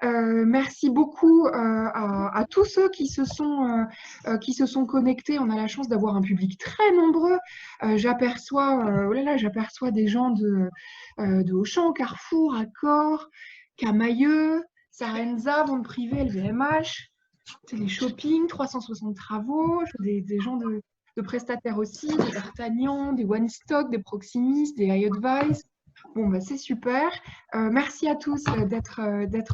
Merci beaucoup à tous ceux qui se sont connectés. On a la chance d'avoir un public très nombreux. Oh là là, j'aperçois des gens de Auchan, Carrefour, Accor, Camailleux, Sarenza, Vente Privée, LVMH, Téléshopping, 360 Travaux, des gens de prestataires aussi, des D'Artagnan, des One Stock, des Proximis, des iAdvice. Bon, bah, c'est super. Merci à tous d'être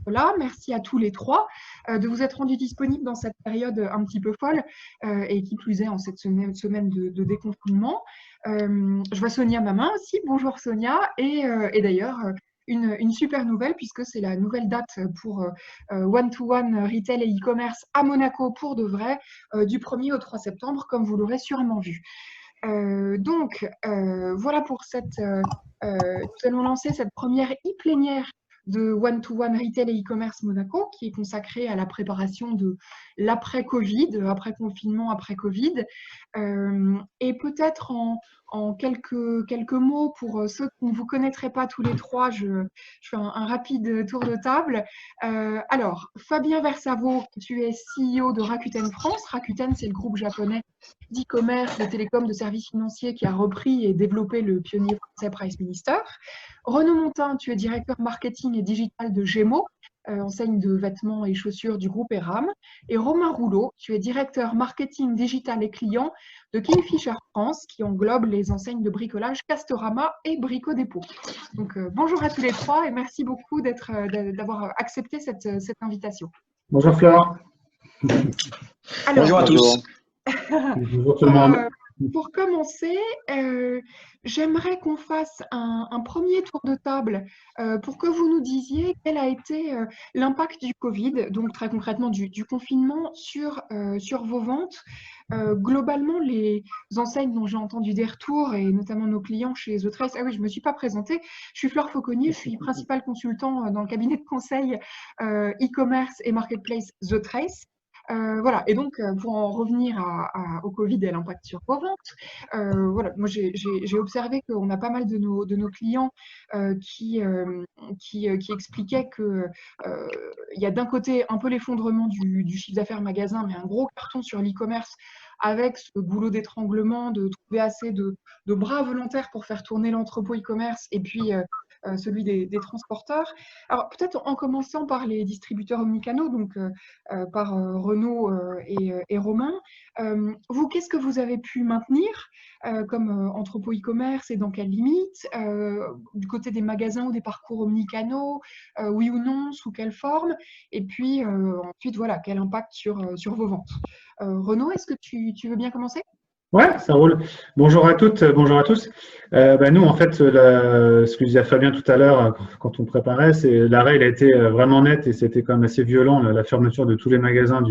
là. Merci à tous les trois de vous être rendus disponibles dans cette période un petit peu folle et qui plus est en cette semaine de déconfinement. Je vois Sonia Mamin aussi. Bonjour Sonia. Et d'ailleurs, une super nouvelle puisque c'est la nouvelle date pour one-to-one retail et e-commerce à Monaco pour de vrai du 1er au 3 septembre, comme vous l'aurez sûrement vu. Voilà pour nous allons lancer cette première e-plénière de One-to-One Retail et e-commerce Monaco qui est consacrée à la préparation de l'après-Covid, après-confinement, après-Covid. Et peut-être en quelques mots pour ceux qui ne vous connaîtraient pas tous les trois, je fais un rapide tour de table. Alors, Fabien Versavo, tu es CEO de Rakuten France. Rakuten, c'est le groupe japonais d'e-commerce, de télécom, de services financiers qui a repris et développé le pionnier français Price Minister. Renaud Montin, tu es directeur marketing et digital de Gémeaux, enseigne de vêtements et chaussures du groupe Eram. Et Romain Rouleau, tu es directeur marketing digital et client de Kingfisher France, qui englobe les enseignes de bricolage Castorama et Brico Dépôt. Donc bonjour à tous les trois et merci beaucoup d'avoir accepté cette invitation. Bonjour Flore. Alors, bonjour à tous. Bonjour tout le monde. Pour commencer, j'aimerais qu'on fasse un premier tour de table pour que vous nous disiez quel a été l'impact du Covid, donc très concrètement du confinement sur vos ventes. Globalement, les enseignes dont j'ai entendu des retours, et notamment nos clients chez The Trace, ah oui, je ne me suis pas présentée, je suis Flore Fauconnier, je suis principale consultant dans le cabinet de conseil e-commerce et marketplace The Trace. Voilà, et donc pour en revenir au Covid et à l'impact sur vos ventes, voilà, moi j'ai observé qu'on a pas mal de nos clients qui expliquaient que il y a d'un côté un peu l'effondrement du chiffre d'affaires magasin, mais un gros carton sur l'e-commerce avec ce goulot d'étranglement de trouver assez de bras volontaires pour faire tourner l'entrepôt e-commerce et puis celui des transporteurs. Alors peut-être en commençant par les distributeurs omnicanaux, donc par Renaud et Romain. Vous, qu'est-ce que vous avez pu maintenir comme entrepôt e-commerce et dans quelle limite du côté des magasins ou des parcours omnicanaux, oui ou non, sous quelle forme? Et puis ensuite, voilà, quel impact sur vos ventes? Renaud, est-ce que tu veux bien commencer? Ouais, ça roule. Bonjour à toutes, bonjour à tous. Nous, en fait, ce que disait Fabien tout à l'heure, quand on préparait, c'est l'arrêt, il a été vraiment net et c'était quand même assez violent, la fermeture de tous les magasins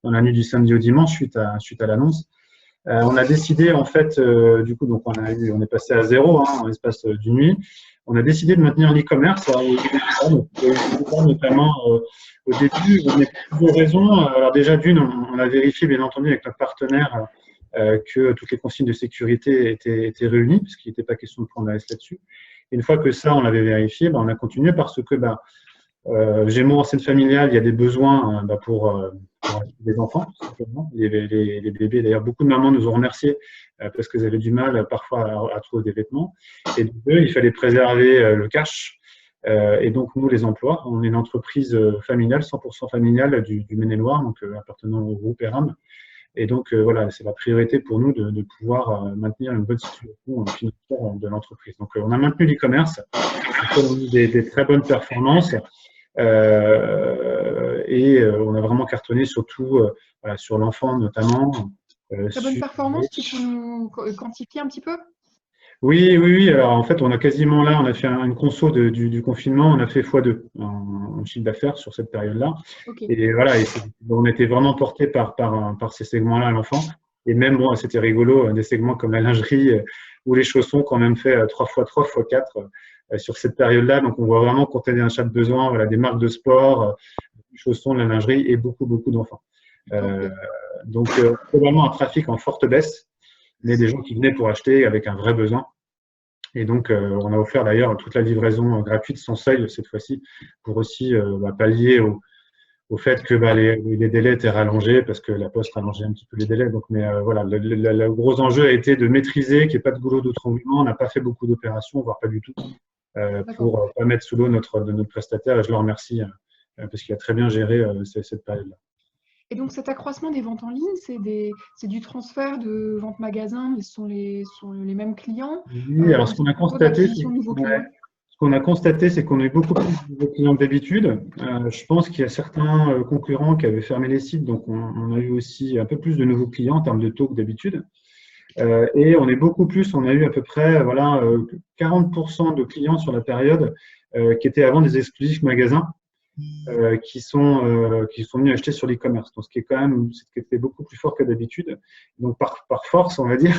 dans la nuit du samedi au dimanche suite à l'annonce. On a décidé, en fait, du coup, donc on est passé à zéro en l'espace d'une nuit. On a décidé de maintenir l'e-commerce, notamment au début. On a plusieurs raisons. Alors déjà, d'une, on a vérifié, bien entendu, avec notre partenaire que toutes les consignes de sécurité étaient réunies, parce qu'il n'était pas question de prendre la S là-dessus. Une fois que ça, on l'avait vérifié, on a continué parce que Gémeaux enseigne familiale, il y a des besoins pour les enfants, tout simplement. Les bébés, d'ailleurs, beaucoup de mamans nous ont remerciés parce qu'elles avaient du mal parfois à trouver des vêtements. Et de deux, il fallait préserver le cash. Et donc, nous, les emplois, on est une entreprise familiale, 100% familiale du Maine-et-Loire, donc appartenant au groupe Eram. Et donc, voilà, c'est la priorité pour nous de pouvoir maintenir une bonne situation financière de l'entreprise. Donc, on a maintenu l'e-commerce, des très bonnes performances et on a vraiment cartonné surtout sur l'enfant notamment. Très bonne performance, tu peux nous quantifier un petit peu? Oui. Alors, en fait, on a fait une conso du confinement, on a fait x2 en chiffre d'affaires sur cette période-là. Okay. Et voilà, on était vraiment porté par ces segments-là à l'enfant. Et même, bon, c'était rigolo, des segments comme la lingerie ou les chaussons qu'on a même fait 3x3, x4 sur cette période-là. Donc, on voit vraiment qu'on a un achat de besoin, voilà, des marques de sport, des chaussons, de la lingerie et beaucoup d'enfants. Donc, probablement un trafic en forte baisse, mais des gens qui venaient pour acheter avec un vrai besoin. Et donc, on a offert d'ailleurs toute la livraison gratuite sans seuil cette fois-ci pour aussi pallier au fait que les délais étaient rallongés parce que la Poste rallongeait un petit peu les délais. Donc, mais voilà, le gros enjeu a été de maîtriser, qu'il n'y ait pas de goulot d'étranglement. On n'a pas fait beaucoup d'opérations, voire pas du tout, pour ne pas mettre sous l'eau notre prestataire. Et je le remercie parce qu'il a très bien géré cette période-là. Et donc cet accroissement des ventes en ligne, c'est du transfert de ventes magasins, mais ce sont les mêmes clients. Oui, alors ce qu'on a constaté, de nouveaux clients. c'est qu'on a eu beaucoup plus de nouveaux clients que d'habitude. Je pense qu'il y a certains concurrents qui avaient fermé les sites, donc on a eu aussi un peu plus de nouveaux clients en termes de taux que d'habitude. Et on est beaucoup plus, on a eu à peu près 40% de clients sur la période qui étaient avant des exclusifs magasins. Qui sont venus acheter sur l'e-commerce. Donc, ce qui est quand même, ce qui était beaucoup plus fort que d'habitude. Donc, par force, on va dire,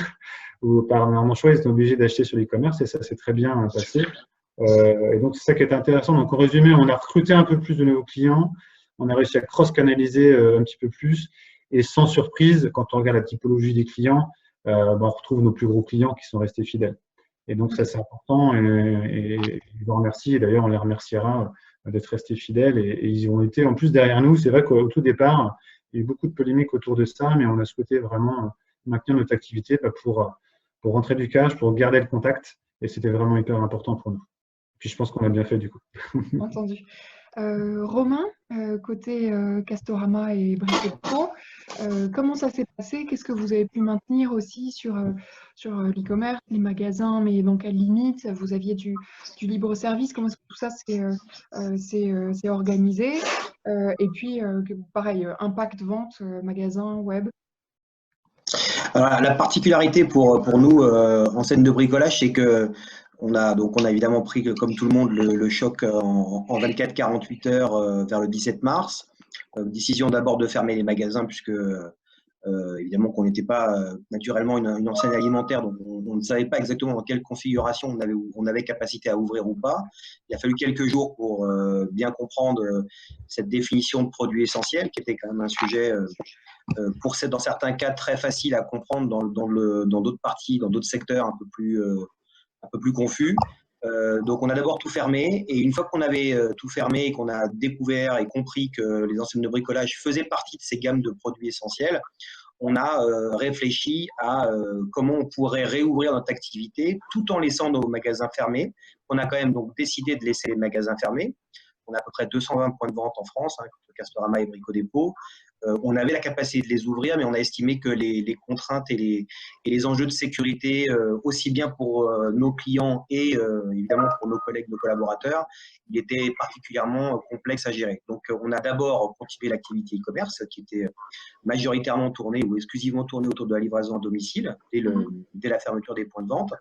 ou par mon choix, ils étaient obligés d'acheter sur l'e-commerce et ça s'est très bien passé. Et donc, c'est ça qui est intéressant. Donc, en résumé, on a recruté un peu plus de nouveaux clients, on a réussi à cross-canaliser un petit peu plus et sans surprise, quand on regarde la typologie des clients, on retrouve nos plus gros clients qui sont restés fidèles. Et donc, ça, c'est important et je vous remercie. Et d'ailleurs, on les remerciera d'être restés fidèles et ils ont été en plus derrière nous. C'est vrai qu'au tout départ, il y a eu beaucoup de polémiques autour de ça, mais on a souhaité vraiment maintenir notre activité pour rentrer du cash, pour garder le contact et c'était vraiment hyper important pour nous. Puis je pense qu'on a bien fait du coup. Entendu. Romain, côté Castorama et Brico, comment ça s'est passé? Qu'est-ce que vous avez pu maintenir aussi sur l'e-commerce, les magasins, mais dans quelle limite? Vous aviez du libre service, comment est-ce que tout ça s'est organisé? Et puis, pareil, impact vente, magasin, web. Alors, la particularité pour nous, enseigne de bricolage, c'est que on a évidemment pris, comme tout le monde, le choc en 24-48 heures vers le 17 mars. Décision d'abord de fermer les magasins puisque évidemment qu'on n'était pas naturellement une enseigne alimentaire, donc on ne savait pas exactement dans quelle configuration on avait capacité à ouvrir ou pas. Il a fallu quelques jours pour bien comprendre cette définition de produit essentiel, qui était quand même un sujet dans certains cas très facile à comprendre dans d'autres parties, dans d'autres secteurs un peu plus confus. Donc on a d'abord tout fermé et une fois qu'on avait tout fermé et qu'on a découvert et compris que les enseignes de bricolage faisaient partie de ces gammes de produits essentiels, on a réfléchi à comment on pourrait réouvrir notre activité tout en laissant nos magasins fermés. On a quand même donc décidé de laisser les magasins fermés. On a à peu près 220 points de vente en France, Castorama et Brico Dépôt. On avait la capacité de les ouvrir, mais on a estimé que les contraintes et les enjeux de sécurité, aussi bien pour nos clients et évidemment pour nos collègues, nos collaborateurs, il était particulièrement complexe à gérer. Donc, on a d'abord continué l'activité e-commerce qui était majoritairement tournée ou exclusivement tournée autour de la livraison à domicile dès la fermeture des points de vente,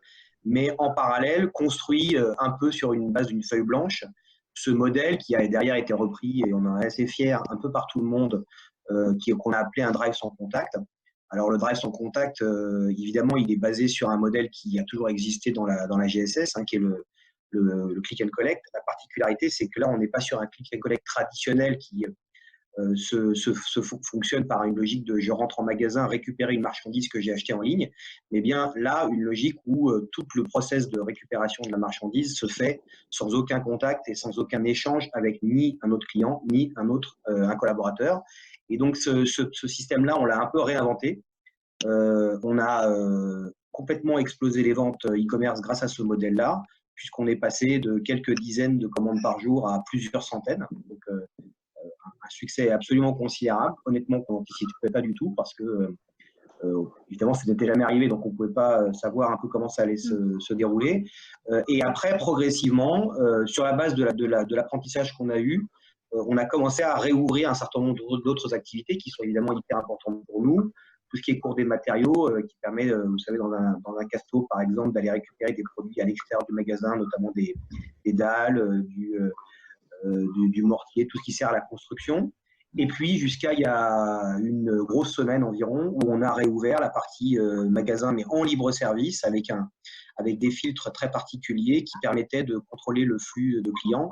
mais en parallèle construit un peu sur une base d'une feuille blanche ce modèle qui a derrière été repris et on en est assez fiers un peu par tout le monde, qu'on a appelé un drive sans contact. Alors le drive sans contact, évidemment, il est basé sur un modèle qui a toujours existé dans la GSS, qui est le click and collect. La particularité, c'est que là, on n'est pas sur un click and collect traditionnel qui fonctionne par une logique de je rentre en magasin, récupérer une marchandise que j'ai achetée en ligne, mais bien là, une logique où tout le process de récupération de la marchandise se fait sans aucun contact et sans aucun échange avec ni un autre client, ni un collaborateur. Et donc, ce système-là, on l'a un peu réinventé. On a complètement explosé les ventes e-commerce grâce à ce modèle-là, puisqu'on est passé de quelques dizaines de commandes par jour à plusieurs centaines. Donc, un succès absolument considérable. Honnêtement, qu'on n'anticipait pas du tout parce que, évidemment, ça n'était jamais arrivé, donc on ne pouvait pas savoir un peu comment ça allait se dérouler. Et après, progressivement, sur la base de l'apprentissage qu'on a eu, on a commencé à réouvrir un certain nombre d'autres activités qui sont évidemment hyper importantes pour nous. Tout ce qui est cours des matériaux, qui permet, vous savez, dans un casto, par exemple, d'aller récupérer des produits à l'extérieur du magasin, notamment des dalles, du mortier, tout ce qui sert à la construction. Et puis, jusqu'à il y a une grosse semaine environ, où on a réouvert la partie magasin, mais en libre service, avec des filtres très particuliers qui permettaient de contrôler le flux de clients,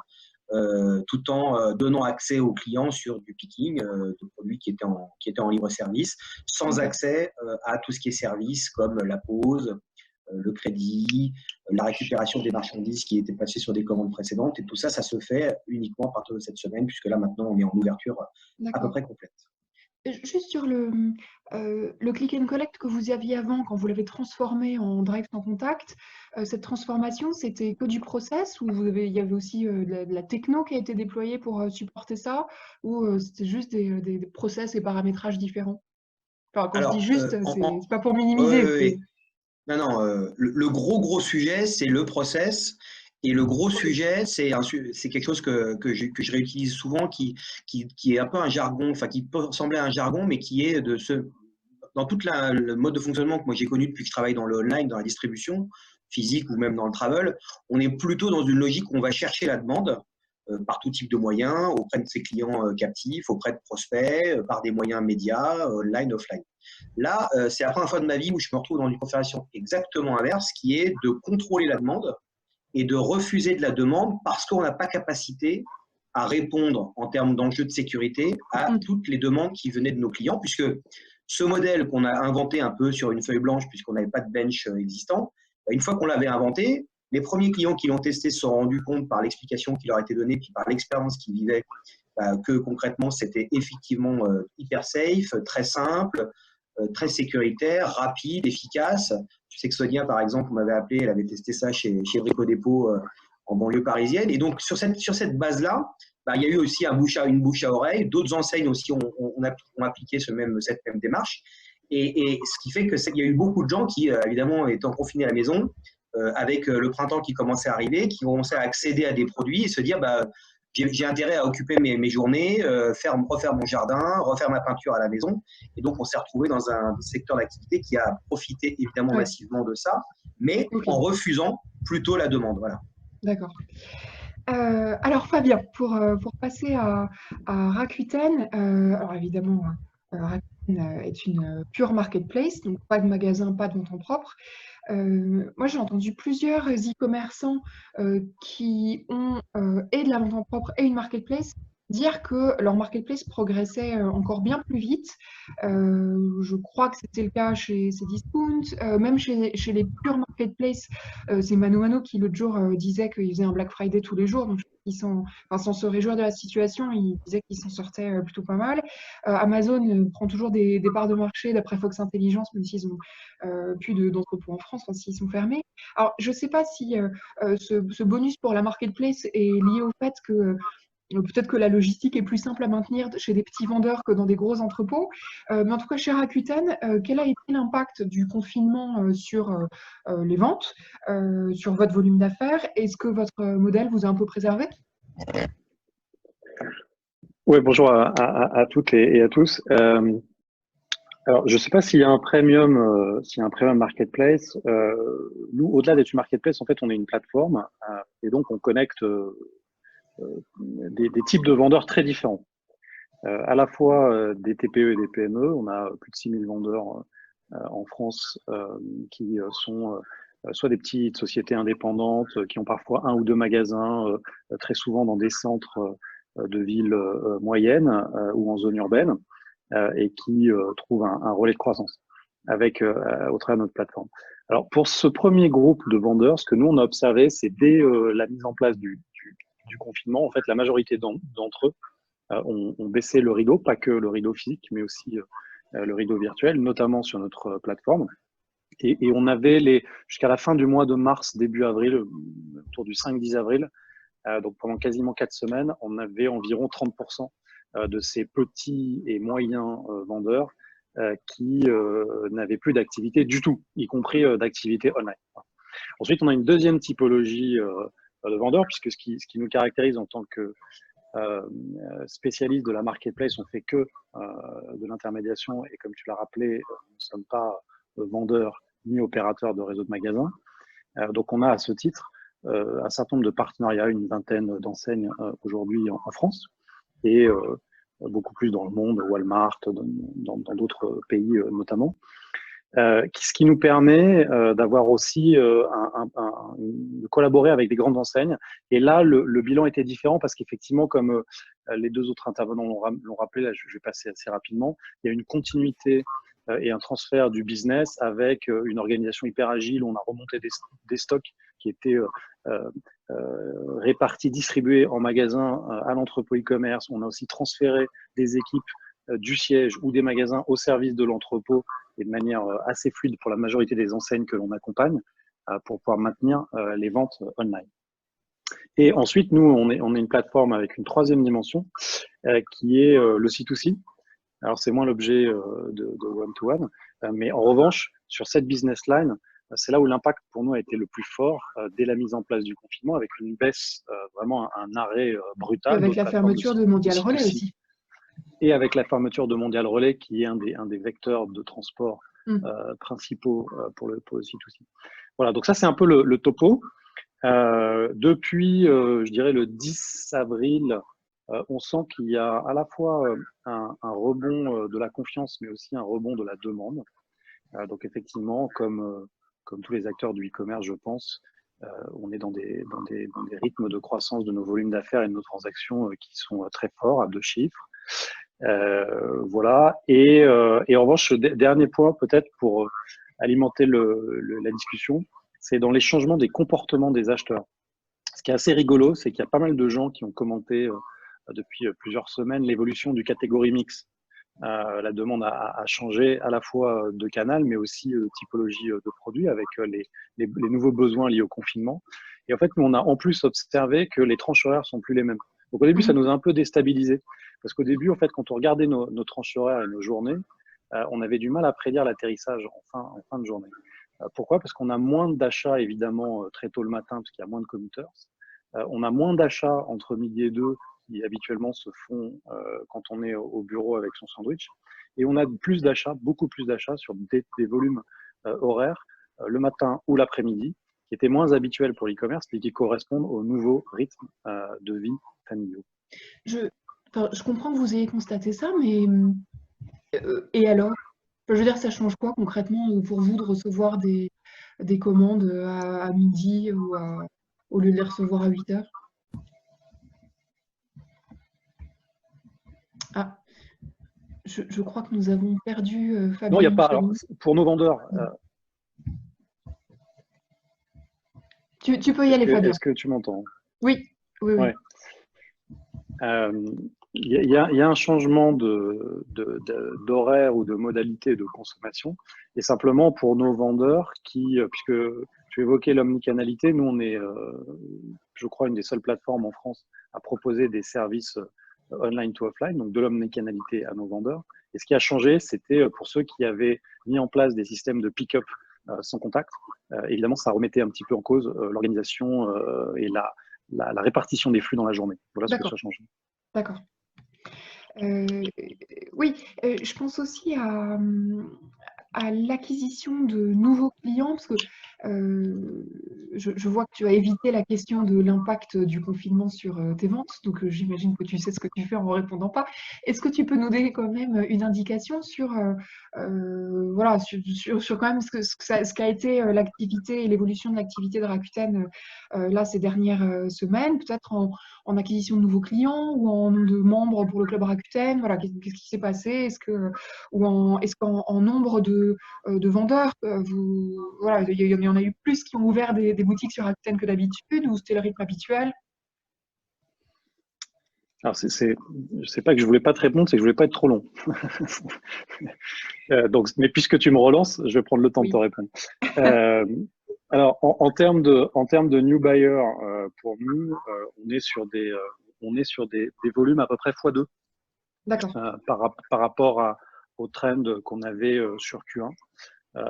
tout en donnant accès aux clients sur du picking de produits qui étaient en libre service, sans accès à tout ce qui est service, comme la pause, le crédit, la récupération des marchandises qui étaient passées sur des commandes précédentes. Et tout ça, ça se fait uniquement à partir de cette semaine, puisque là, maintenant, on est en ouverture à peu près complète. Juste sur le click and collect que vous aviez avant, quand vous l'avez transformé en drive sans contact, cette transformation, c'était que du process ou il y avait aussi de la techno qui a été déployée pour supporter ça, ou c'était juste des process et paramétrages différents? Enfin, quand je dis Alors, juste, c'est pas pour minimiser. oui. Non, non, le gros sujet, c'est le process. Et le gros sujet, c'est quelque chose que je réutilise souvent, qui est un peu un jargon, enfin qui peut ressembler à un jargon, mais qui est dans tout le mode de fonctionnement que moi j'ai connu depuis que je travaille dans le online, dans la distribution physique ou même dans le travel, on est plutôt dans une logique où on va chercher la demande par tout type de moyens, auprès de ses clients captifs, auprès de prospects, par des moyens médias, online, offline. Là, c'est la première fois de ma vie où je me retrouve dans une configuration exactement inverse, qui est de contrôler la demande et de refuser de la demande parce qu'on n'a pas capacité à répondre en termes d'enjeux de sécurité à toutes les demandes qui venaient de nos clients, puisque ce modèle qu'on a inventé un peu sur une feuille blanche, puisqu'on n'avait pas de bench existant, une fois qu'on l'avait inventé, les premiers clients qui l'ont testé se sont rendus compte par l'explication qui leur a été donnée, puis par l'expérience qu'ils vivaient, que concrètement, c'était effectivement hyper safe, très simple, très sécuritaire, rapide, efficace. Je sais que Sonia, par exemple, on m'avait appelé, elle avait testé ça chez Brico Dépôt en banlieue parisienne. Et donc, sur cette base-là, il y a eu aussi une bouche à oreille. D'autres enseignes aussi ont appliqué cette même démarche. Et ce qui fait qu'il y a eu beaucoup de gens qui, évidemment, étant confinés à la maison, avec le printemps qui commençait à arriver, qui commençaient à accéder à des produits et se dire j'ai intérêt à occuper mes journées, refaire mon jardin, refaire ma peinture à la maison. Et donc, on s'est retrouvé dans un secteur d'activité qui a profité évidemment massivement de ça, mais en refusant plutôt la demande. Voilà. D'accord. Alors Fabien, pour passer à Rakuten, alors évidemment, Rakuten est une pure marketplace, donc pas de magasin, pas de vente en propre. Moi, j'ai entendu plusieurs e-commerçants qui ont et de la vente en propre et une marketplace dire que leur marketplace progressait encore bien plus vite. Je crois que c'était le cas chez Cdiscount, même chez les pure marketplace. C'est Mano Mano qui l'autre jour disait qu'il faisait un Black Friday tous les jours, donc sans se réjouir de la situation, il disait qu'il s'en sortait plutôt pas mal. Amazon prend toujours des parts de marché d'après Fox Intelligence, même s'ils ont plus d'entrepôts en France, enfin, s'ils sont fermés. Alors, je ne sais pas si ce bonus pour la marketplace est lié au fait que peut-être que la logistique est plus simple à maintenir chez des petits vendeurs que dans des gros entrepôts. Mais en tout cas, chez Rakuten, quel a été l'impact du confinement sur les ventes, sur votre volume d'affaires? Est-ce que votre modèle vous a un peu préservé? Oui, bonjour à toutes et à tous. Alors, je ne sais pas s'il y a un premium, marketplace. Nous, au-delà d'être une marketplace, en fait, on est une plateforme et donc on connecte des types de vendeurs très différents. À la fois des TPE et des PME. On a plus de 6000 vendeurs en France qui sont soit des petites sociétés indépendantes qui ont parfois un ou deux magasins, très souvent dans des centres de villes moyennes ou en zone urbaine, et qui trouvent un relais de croissance au travers de notre plateforme. Alors, pour ce premier groupe de vendeurs, ce que nous, on a observé, c'est dès la mise en place du confinement, en fait, la majorité d'entre eux ont baissé le rideau, pas que le rideau physique, mais aussi le rideau virtuel, notamment sur notre plateforme. Et on avait jusqu'à la fin du mois de mars, début avril, autour du 5-10 avril, donc pendant quasiment 4 semaines, on avait environ 30% de ces petits et moyens vendeurs qui n'avaient plus d'activité du tout, y compris d'activité online. Ensuite, on a une deuxième typologie de vendeurs, puisque ce qui nous caractérise en tant que spécialiste de la marketplace, on ne fait que de l'intermédiation, et comme tu l'as rappelé, nous ne sommes pas vendeurs ni opérateurs de réseau de magasins. Donc on a à ce titre un certain nombre de partenariats, une vingtaine d'enseignes aujourd'hui en France, et beaucoup plus dans le monde, Walmart, dans d'autres pays notamment. Ce qui nous permet d'avoir aussi de collaborer avec des grandes enseignes. Et là, le bilan était différent parce qu'effectivement, comme les deux autres intervenants l'ont rappelé, là je vais passer assez rapidement, il y a une continuité et un transfert du business avec une organisation hyper agile. On a remonté des stocks qui étaient répartis, distribués en magasin à l'entrepôt e-commerce. On a aussi transféré des équipes du siège ou des magasins au service de l'entrepôt et de manière assez fluide pour la majorité des enseignes que l'on accompagne pour pouvoir maintenir les ventes online. Et ensuite, nous, on est une plateforme avec une troisième dimension qui est le C2C. Alors, c'est moins l'objet de one-to-one, mais en revanche, sur cette business line, c'est là où l'impact pour nous a été le plus fort dès la mise en place du confinement, avec une baisse, vraiment un arrêt brutal. Avec la fermeture de Mondial Relais aussi. Et avec la fermeture de Mondial Relais, qui est un des vecteurs de transport principaux pour le C2C. Voilà, donc ça, c'est un peu le topo. Depuis, je dirais, le 10 avril, on sent qu'il y a à la fois un rebond de la confiance, mais aussi un rebond de la demande. Donc effectivement, comme tous les acteurs du e-commerce, je pense, on est dans des rythmes de croissance de nos volumes d'affaires et de nos transactions qui sont très forts, à 2 chiffres. Voilà. Et en revanche, dernier point peut-être pour alimenter la discussion, c'est dans les changements des comportements des acheteurs. Ce qui est assez rigolo, c'est qu'il y a pas mal de gens qui ont commenté depuis plusieurs semaines l'évolution du catégorie mix. La demande a changé à la fois de canal, mais aussi de typologie de produits avec les nouveaux besoins liés au confinement. Et en fait, nous, on a en plus observé que les tranches horaires sont plus les mêmes. Donc au début, ça nous a un peu déstabilisé. Parce qu'au début, en fait, quand on regardait nos tranches horaires et nos journées, on avait du mal à prédire l'atterrissage en fin de journée. Pourquoi? Parce qu'on a moins d'achats, évidemment, très tôt le matin, parce qu'il y a moins de commuters. On a moins d'achats entre midi et 2, qui habituellement se font quand on est au bureau avec son sandwich. Et on a plus d'achats, beaucoup plus d'achats sur des volumes horaires le matin ou l'après-midi, qui étaient moins habituels pour l'e-commerce et qui correspondent au nouveau rythme de vie familiaux. Je comprends que vous ayez constaté ça, mais et alors? Je veux dire, ça change quoi concrètement pour vous de recevoir des commandes à midi ou au lieu de les recevoir à 8 heures? Ah, je crois que nous avons perdu Fabien. Non, il n'y a pas. Alors, pour nos vendeurs. Tu peux y aller, Fabien. Est-ce que tu m'entends? Oui, oui, oui. Ouais. Il y a un changement d'horaire ou de modalité de consommation. Et simplement pour nos vendeurs puisque tu évoquais l'omnicanalité, nous on est, je crois, une des seules plateformes en France à proposer des services online to offline, donc de l'omnicanalité à nos vendeurs. Et ce qui a changé, c'était pour ceux qui avaient mis en place des systèmes de pick-up sans contact. Évidemment, ça remettait un petit peu en cause l'organisation et la répartition des flux dans la journée. Voilà ce que ça a changé. D'accord. Oui, je pense aussi à l'acquisition de nouveaux clients, parce que je vois que tu as évité la question de l'impact du confinement sur tes ventes, donc j'imagine que tu sais ce que tu fais en ne répondant pas. Est-ce que tu peux nous donner quand même une indication sur, voilà, sur quand même ce qu'a été l'activité et l'évolution de l'activité de Rakuten là ces dernières semaines, peut-être en acquisition de nouveaux clients ou en nombre de membres pour le club Rakuten? Voilà, qu'est-ce qui s'est passé? Est-ce qu'en nombre de vendeurs, voilà, il y en a eu plus qui ont ouvert des boutiques sur Rakuten que d'habitude, ou c'était le rythme habituel? Alors, c'est pas que je voulais pas te répondre, c'est que je voulais pas être trop long. Mais puisque tu me relances, je vais prendre le temps de te répondre. Alors, en termes de new buyer, pour nous, on est sur des volumes à peu près x2 par rapport au trend qu'on avait sur Q1.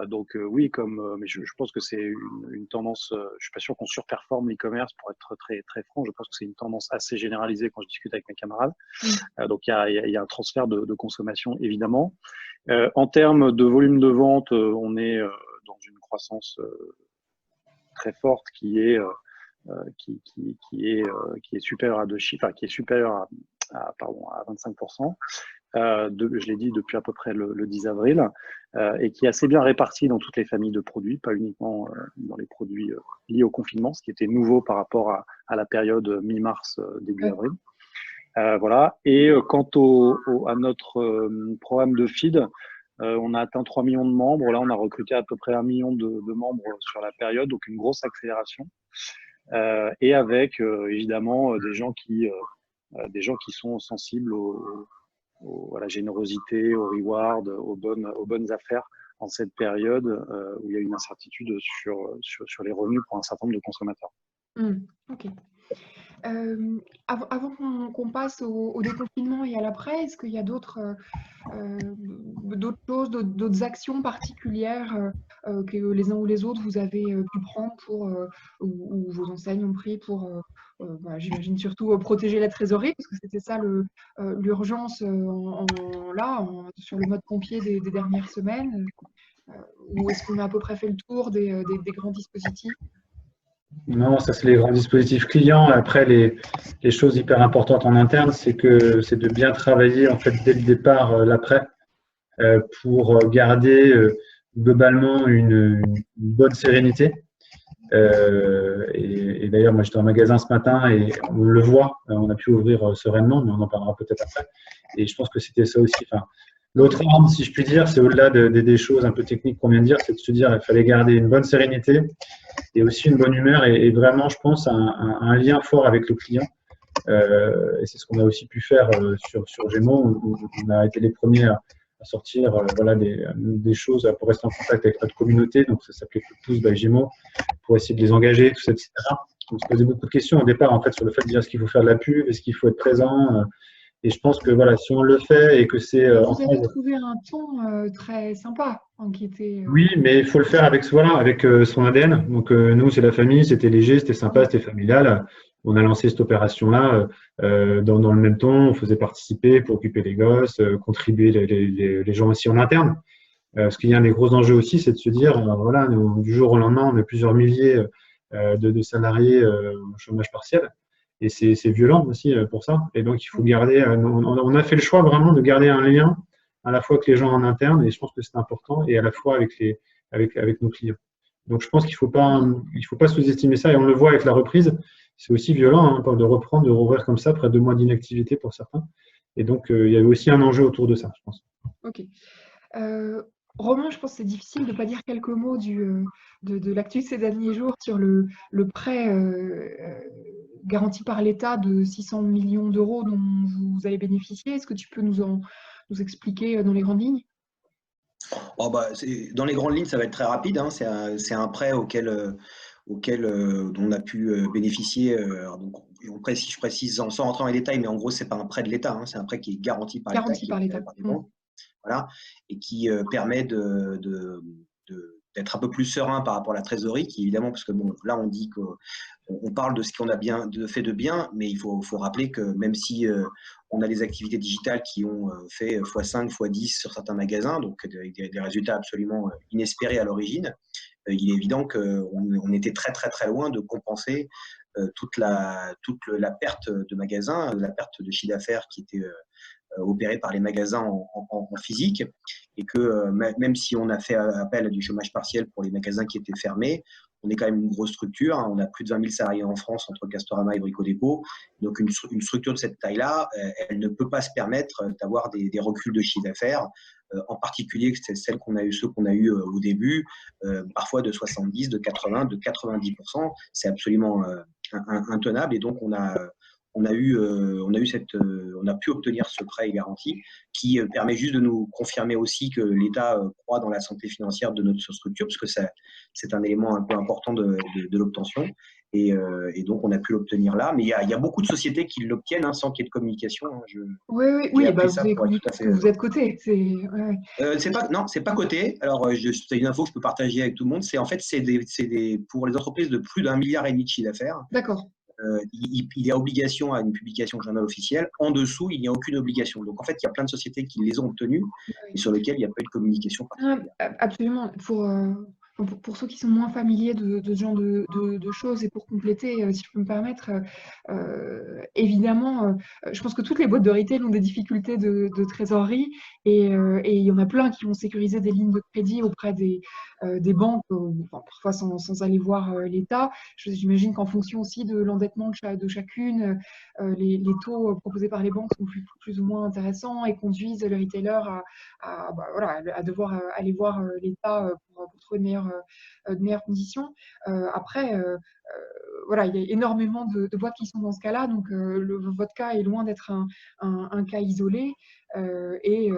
Donc oui, mais je pense que c'est une tendance. Je suis pas sûr qu'on surperforme l'e-commerce, pour être très très franc. Je pense que c'est une tendance assez généralisée quand je discute avec mes camarades. Donc il y a un transfert de consommation évidemment. En termes de volume de vente, on est dans une croissance très forte qui est supérieure à 2 chiffres, qui est supérieure à 25%. Je l'ai dit depuis à peu près le 10 avril, et qui est assez bien réparti dans toutes les familles de produits, pas uniquement dans les produits liés au confinement, ce qui était nouveau par rapport à la période mi-mars, début avril. Voilà. Et quant à notre programme de feed, On a atteint 3 millions de membres. Là, on a recruté à peu près 1 million de membres sur la période, donc une grosse accélération. Et avec évidemment des gens qui sont sensibles à la générosité, au reward, aux bonnes affaires en cette période où il y a une incertitude sur les revenus pour un certain nombre de consommateurs. Ok. Avant qu'on passe au déconfinement et à l'après, est-ce qu'il y a d'autres choses, d'autres actions particulières que les uns ou les autres vous avez pu prendre ou vos enseignes ont pris pour, j'imagine surtout protéger la trésorerie, parce que c'était ça l'urgence sur le mode pompier des dernières semaines, ou est-ce qu'on a à peu près fait le tour des grands dispositifs? Non, ça c'est les grands dispositifs clients. Après, les choses hyper importantes en interne, c'est de bien travailler en fait dès le départ l'après pour garder globalement une bonne sérénité. Et d'ailleurs, moi j'étais en magasin ce matin et on le voit, on a pu ouvrir sereinement, mais on en parlera peut-être après. Et je pense que c'était ça aussi. Enfin, l'autre arme, si je puis dire, c'est au-delà des choses un peu techniques qu'on vient de dire, c'est de se dire qu'il fallait garder une bonne sérénité et aussi une bonne humeur et vraiment, je pense, un lien fort avec le client. Et c'est ce qu'on a aussi pu faire sur Gémeaux, où on a été les premiers à sortir des choses pour rester en contact avec notre communauté. Donc, ça s'appelait Coup de pouce by Gémeaux, pour essayer de les engager, tout ça, etc. On se posait beaucoup de questions au départ, en fait, sur le fait de dire est-ce qu'il faut faire de la pub, est-ce qu'il faut être présent. Et je pense que voilà, si on le fait et que c'est vous avez trouvé un ton très sympa, qui était. Oui, mais il faut le faire avec son ADN. Donc nous, c'est la famille, c'était léger, c'était sympa, c'était familial. On a lancé cette opération-là dans le même ton. On faisait participer pour occuper les gosses, contribuer les gens aussi en interne. Parce qu'il y a un des gros enjeux aussi, c'est de se dire, voilà, du jour au lendemain, on a plusieurs milliers de salariés au chômage partiel. Et c'est violent aussi pour ça. Et donc, il faut garder. On a fait le choix vraiment de garder un lien à la fois avec les gens en interne, et je pense que c'est important, et à la fois avec nos clients. Donc, je pense qu'il faut pas sous-estimer ça. Et on le voit avec la reprise. C'est aussi violent de reprendre, de rouvrir comme ça, après 2 mois d'inactivité pour certains. Et donc, il y avait aussi un enjeu autour de ça, je pense. Ok. Romain, je pense que c'est difficile de ne pas dire quelques mots de l'actu de ces derniers jours sur le prêt garanti par l'État de 600 millions d'euros dont vous avez bénéficié. Est-ce que tu peux nous expliquer dans les grandes lignes? Dans les grandes lignes, ça va être très rapide. C'est un prêt auquel on a pu bénéficier. Je précise sans rentrer dans les détails, mais en gros, c'est pas un prêt de l'État. C'est un prêt qui est garanti par l'État, qui est fait par des banques. Voilà, et qui permet d'être un peu plus serein par rapport à la trésorerie, qui évidemment, parce que là on dit qu'on parle de ce qu'on a fait de bien, mais il faut rappeler que même si on a des activités digitales qui ont fait x5, x10 sur certains magasins, donc des résultats absolument inespérés à l'origine, il est évident qu'on était très très très loin de compenser toute la perte de magasins, la perte de chiffre d'affaires qui était opérés par les magasins en physique, et que même si on a fait appel à du chômage partiel pour les magasins qui étaient fermés, on est quand même une grosse structure. On a plus de 20 000 salariés en France entre Castorama et Brico Dépôt. Donc une structure de cette taille-là, elle ne peut pas se permettre d'avoir des reculs de chiffre d'affaires, en particulier ceux qu'on a eu au début, parfois de 70, de 80, de 90%. C'est absolument intenable, et donc on a pu obtenir ce prêt garanti qui permet juste de nous confirmer aussi que l'État croit dans la santé financière de notre structure, parce que c'est un élément un peu important de l'obtention. Et donc, on a pu l'obtenir là. Mais il y a beaucoup de sociétés qui l'obtiennent sans qu'il y ait de communication. Oui, vous êtes coté. Non, c'est pas coté. Alors, c'est une info que je peux partager avec tout le monde. En fait, c'est pour les entreprises de plus d'1,5 milliard de chiffre d'affaires. D'accord. Il y a obligation à une publication journal officiel. En dessous, il n'y a aucune obligation. Donc, en fait, il y a plein de sociétés qui les ont obtenues et sur lesquelles il n'y a pas eu de communication particulière. Absolument. pour ceux qui sont moins familiers de ce genre de choses et pour compléter, si je peux me permettre, évidemment, je pense que toutes les boîtes de retail ont des difficultés de trésorerie et il y en a plein qui vont sécuriser des lignes de crédit auprès des banques, enfin, parfois sans aller voir l'État. J'imagine qu'en fonction aussi de l'endettement de chacune, les taux proposés par les banques sont plus ou moins intéressants et conduisent le retailer à devoir aller voir l'État pour trouver de meilleures conditions. Après, voilà, il y a énormément de boîtes qui sont dans ce cas-là, donc votre cas est loin d'être un cas isolé. Et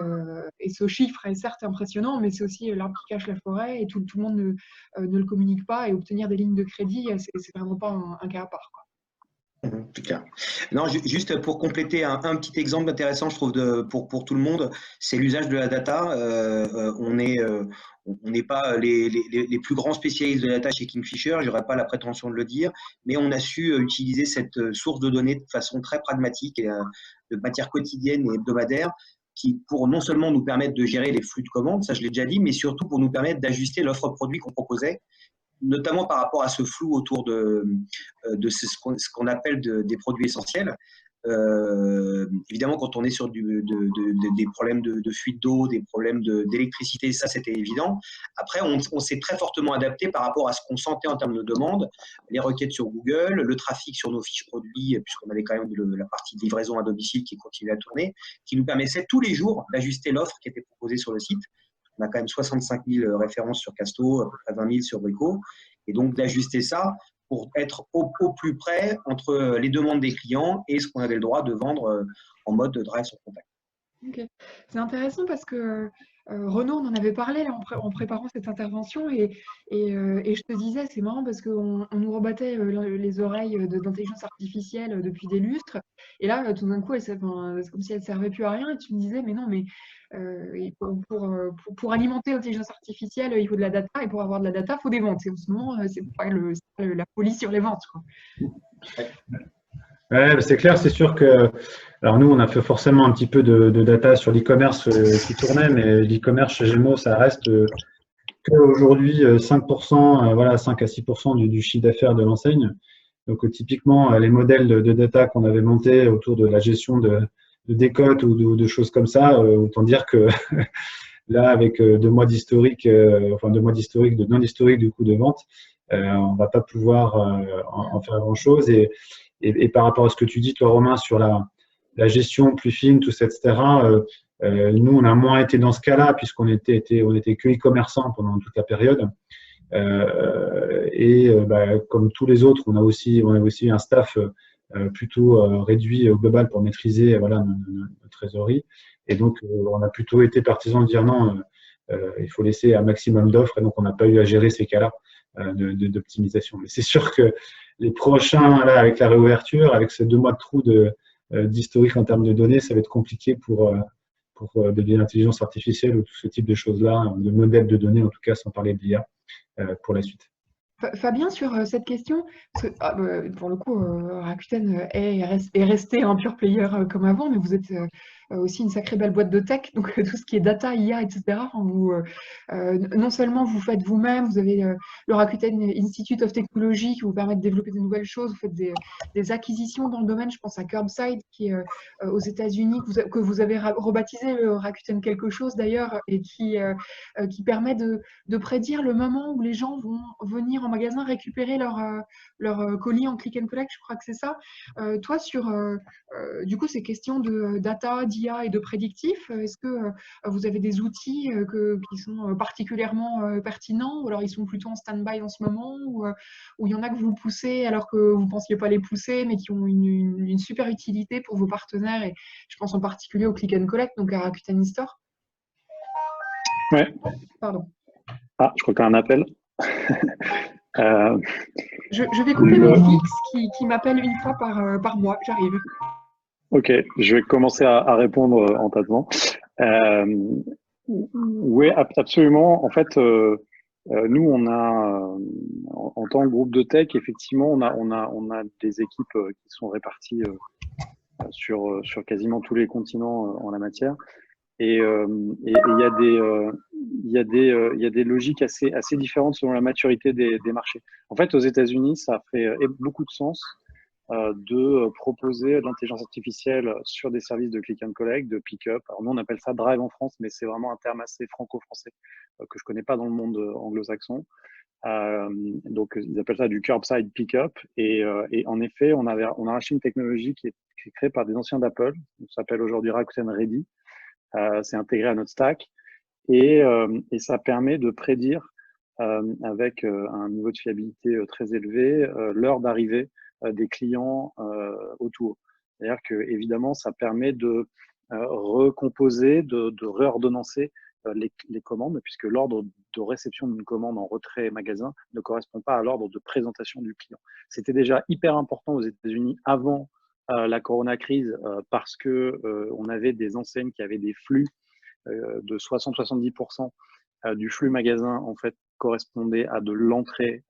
ce chiffre est certes impressionnant, mais c'est aussi l'arbre qui cache la forêt et tout le monde ne le communique pas. Et obtenir des lignes de crédit, c'est vraiment pas un cas à part, quoi. C'est clair. Non, juste pour compléter un petit exemple intéressant, je trouve, pour tout le monde, c'est l'usage de la data. On n'est pas les plus grands spécialistes de la data chez Kingfisher, j'aurais pas la prétention de le dire, mais on a su utiliser cette source de données de façon très pragmatique et de matière quotidienne et hebdomadaire, qui pour non seulement nous permettre de gérer les flux de commandes, ça je l'ai déjà dit, mais surtout pour nous permettre d'ajuster l'offre produit qu'on proposait, notamment par rapport à ce flou autour de ce qu'on appelle des produits essentiels. Évidemment, quand on est sur des problèmes de fuite d'eau, des problèmes d'électricité, ça c'était évident. Après, on s'est très fortement adapté par rapport à ce qu'on sentait en termes de demande, les requêtes sur Google, le trafic sur nos fiches produits, puisqu'on avait quand même la partie de livraison à domicile qui continuait à tourner, qui nous permettait tous les jours d'ajuster l'offre qui était proposée sur le site. On a quand même 65 000 références sur Casto, à peu près 20 000 sur Brico. Et donc, d'ajuster ça pour être au plus près entre les demandes des clients et ce qu'on avait le droit de vendre en mode drive sur contact. Ok. C'est intéressant parce que Renaud, on en avait parlé là, en préparant cette intervention et je te disais, c'est marrant parce qu'on nous rebattait les oreilles d'intelligence artificielle depuis des lustres et là, tout d'un coup, c'est comme si elle ne servait plus à rien et tu me disais, mais non, mais pour alimenter l'intelligence artificielle, il faut de la data et pour avoir de la data, il faut des ventes. Et en ce moment, c'est pas la folie sur les ventes, quoi. Ouais, c'est clair, c'est sûr que. Alors, nous, on a fait forcément un petit peu de data sur l'e-commerce qui tournait, mais l'e-commerce chez Gémeaux, ça reste qu'aujourd'hui 5%, voilà, 5 à 6% du chiffre d'affaires de l'enseigne. Donc, typiquement, les modèles de data qu'on avait montés autour de la gestion de décotes ou de choses comme ça, autant dire que là, avec 2 mois d'historique, enfin 2 mois d'historique, de non-historique du coup de vente, on va pas pouvoir en faire grand-chose. Et par rapport à ce que tu dis, toi, Romain, sur la gestion plus fine, tout ça, etc., nous, on a moins été dans ce cas-là, puisqu'on était que e-commerçants pendant toute la période. Comme tous les autres, on a aussi un staff plutôt réduit au global pour maîtriser voilà, notre trésorerie. Et donc, on a plutôt été partisans de dire non, il faut laisser un maximum d'offres, et donc on n'a pas eu à gérer ces cas-là d'optimisation. Mais c'est sûr que les prochains, là, avec la réouverture, avec ces 2 mois de trou d'historique en termes de données, ça va être compliqué pour de l'intelligence artificielle ou tout ce type de choses-là, de modèles de données, en tout cas, sans parler de l'IA, pour la suite. Fabien, sur cette question, parce que, pour le coup, Rakuten est resté un pure player comme avant, mais vous êtes aussi une sacrée belle boîte de tech, donc tout ce qui est data, IA, etc. Non seulement vous faites vous-même, vous avez le Rakuten Institute of Technology qui vous permet de développer de nouvelles choses, vous faites des acquisitions dans le domaine, je pense à Curbside qui est aux États-Unis, que vous avez rebaptisé le Rakuten quelque chose d'ailleurs, et qui permet de prédire le moment où les gens vont venir en magasin récupérer leur colis en click and collect, je crois que c'est ça. Toi, sur du coup ces questions de data, d'IA et de prédictif, est-ce que vous avez des outils qui sont particulièrement pertinents, ou alors ils sont plutôt en stand-by en ce moment, ou il y en a que vous poussez alors que vous ne pensiez pas les pousser, mais qui ont une super utilité pour vos partenaires, et je pense en particulier au click and collect, donc à Rakuten e-Store. Ouais. Pardon. Ah, je crois qu'il y a un appel. Je vais couper mon fixe qui m'appelle une fois par mois. J'arrive. Ok, je vais commencer à répondre en tâtement. Oui, absolument. En fait, nous, on a, en tant que groupe de tech, effectivement, on a des équipes qui sont réparties sur quasiment tous les continents en la matière. Et il y a des logiques assez différentes selon la maturité des marchés. En fait, aux États-Unis, ça fait beaucoup de sens de proposer de l'intelligence artificielle sur des services de click and collect, de pick-up. Alors nous, on appelle ça drive en France, mais c'est vraiment un terme assez franco-français que je connais pas dans le monde anglo-saxon. Donc, ils appellent ça du curbside pick-up. Et en effet, on a acheté une technologie qui est créée par des anciens d'Apple. Ça s'appelle aujourd'hui Rakuten Ready. C'est intégré à notre stack et ça permet de prédire avec un niveau de fiabilité très élevé l'heure d'arrivée des clients autour. C'est-à-dire que évidemment, ça permet de recomposer, de réordonnancer les commandes, puisque l'ordre de réception d'une commande en retrait magasin ne correspond pas à l'ordre de présentation du client. C'était déjà hyper important aux États-Unis avant la corona crise parce que on avait des enseignes qui avaient des flux de 60-70% du flux magasin en fait correspondait à de l'entrée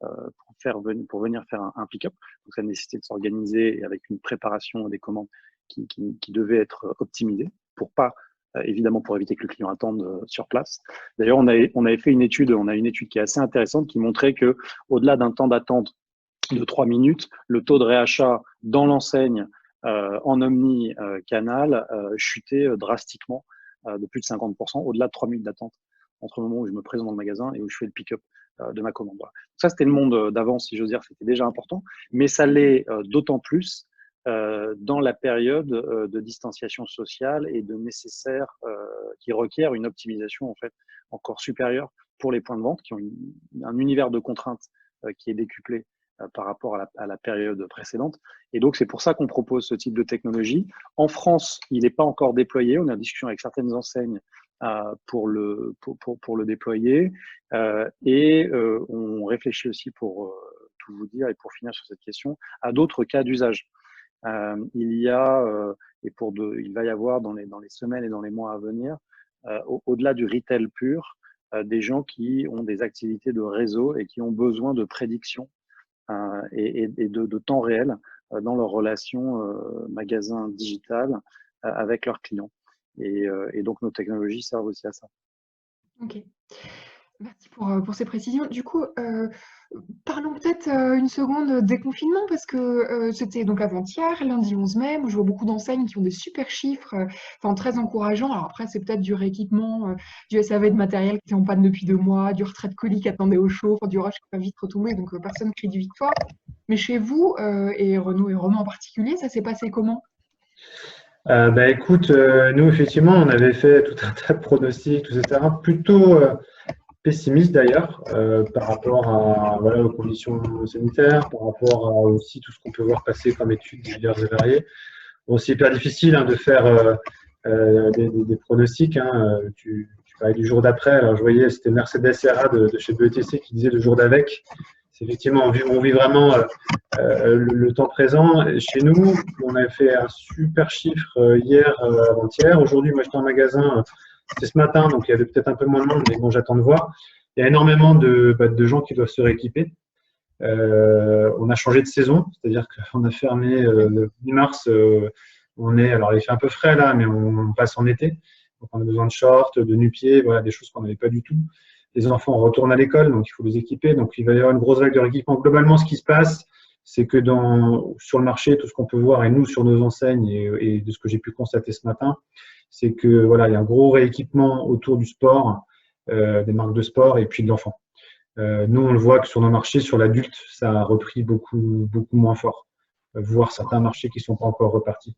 pour venir faire un pick-up. Donc ça nécessitait de s'organiser avec une préparation des commandes qui devait être optimisée pour pas évidemment pour éviter que le client attende sur place. D'ailleurs, on avait fait une étude qui est assez intéressante qui montrait que au-delà d'un temps d'attente de 3 minutes, le taux de réachat dans l'enseigne en omni-canal chutait drastiquement de plus de 50%, au-delà de 3 minutes d'attente entre le moment où je me présente dans le magasin et où je fais le pick-up de ma commande. Voilà. Ça, c'était le monde d'avant, si j'ose dire, c'était déjà important, mais ça l'est d'autant plus dans la période de distanciation sociale et de nécessaire qui requiert une optimisation en fait encore supérieure pour les points de vente qui ont un univers de contraintes qui est décuplé par rapport à la période précédente. Et donc, c'est pour ça qu'on propose ce type de technologie. En France, il n'est pas encore déployé. On est en discussion avec certaines enseignes pour le déployer. On réfléchit aussi, pour tout vous dire et pour finir sur cette question, à d'autres cas d'usage. Il va y avoir dans les semaines et dans les mois à venir, au-delà du retail pur, des gens qui ont des activités de réseau et qui ont besoin de prédiction et de temps réel dans leurs relations magasin digital avec leurs clients. Et donc, nos technologies servent aussi à ça. Ok. Merci pour ces précisions. Du coup, parlons peut-être une seconde des confinements, parce que c'était donc avant-hier, lundi 11 mai. Moi, je vois beaucoup d'enseignes qui ont des super chiffres, enfin très encourageants. Alors après, c'est peut-être du rééquipement, du SAV de matériel qui est en panne depuis 2 mois, du retrait de colis qui attendait au chaud, du rush qui va vite retomber, donc personne crie du victoire. Mais chez vous, et Renaud et Romain en particulier, ça s'est passé comment? Écoute, nous effectivement, on avait fait tout un tas de pronostics, tout etc. Plutôt pessimiste d'ailleurs par rapport aux conditions sanitaires, par rapport à aussi tout ce qu'on peut voir passer comme études diverses et variées. Bon, c'est hyper difficile de faire des pronostics. Tu parlais du jour d'après. Alors je voyais, c'était Mercedes Serra de chez BETC qui disait le jour d'avec. C'est effectivement, on vit vraiment le temps présent. Chez nous, on avait fait un super chiffre hier, avant-hier. Aujourd'hui, moi j'étais en magasin. C'est ce matin, donc il y avait peut-être un peu moins de monde, mais bon, j'attends de voir. Il y a énormément de gens qui doivent se rééquiper. On a changé de saison, c'est-à-dire qu'on a fermé le 10 mars. Alors il fait un peu frais là, mais on passe en été. Donc on a besoin de shorts, de nu-pieds, voilà, des choses qu'on n'avait pas du tout. Les enfants retournent à l'école, donc il faut les équiper. Donc il va y avoir une grosse vague de rééquipement. Globalement, ce qui se passe, c'est que sur le marché, tout ce qu'on peut voir, et nous sur nos enseignes, et de ce que j'ai pu constater ce matin, c'est que voilà, il y a un gros rééquipement autour du sport, des marques de sport et puis de l'enfant. Nous, on le voit que sur nos marchés, sur l'adulte, ça a repris beaucoup moins fort, voire certains marchés qui ne sont pas encore repartis.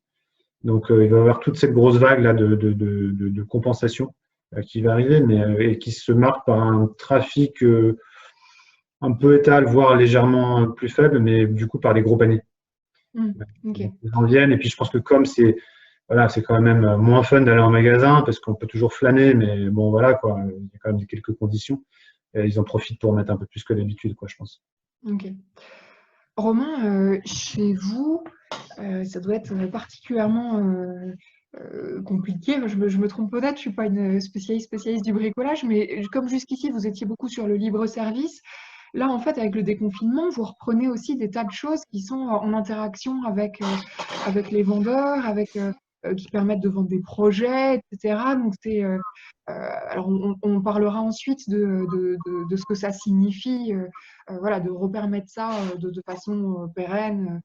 Donc, il va y avoir toute cette grosse vague là de compensation qui va arriver, et qui se marque par un trafic un peu étal, voire légèrement plus faible, mais du coup par des gros paniers. Okay. Ils en viennent, et puis je pense que comme c'est quand même moins fun d'aller en magasin parce qu'on peut toujours flâner, mais bon, voilà, quoi. Il y a quand même quelques conditions. Et ils en profitent pour mettre un peu plus que d'habitude, quoi, je pense. Ok. Romain, chez vous, ça doit être particulièrement compliqué. Je me trompe peut-être, je ne suis pas une spécialiste du bricolage, mais comme jusqu'ici, vous étiez beaucoup sur le libre-service. Là, en fait, avec le déconfinement, vous reprenez aussi des tas de choses qui sont en interaction avec les vendeurs, avec qui permettent de vendre des projets, etc. Donc alors on parlera ensuite de ce que ça signifie, voilà, de repermettre ça de façon pérenne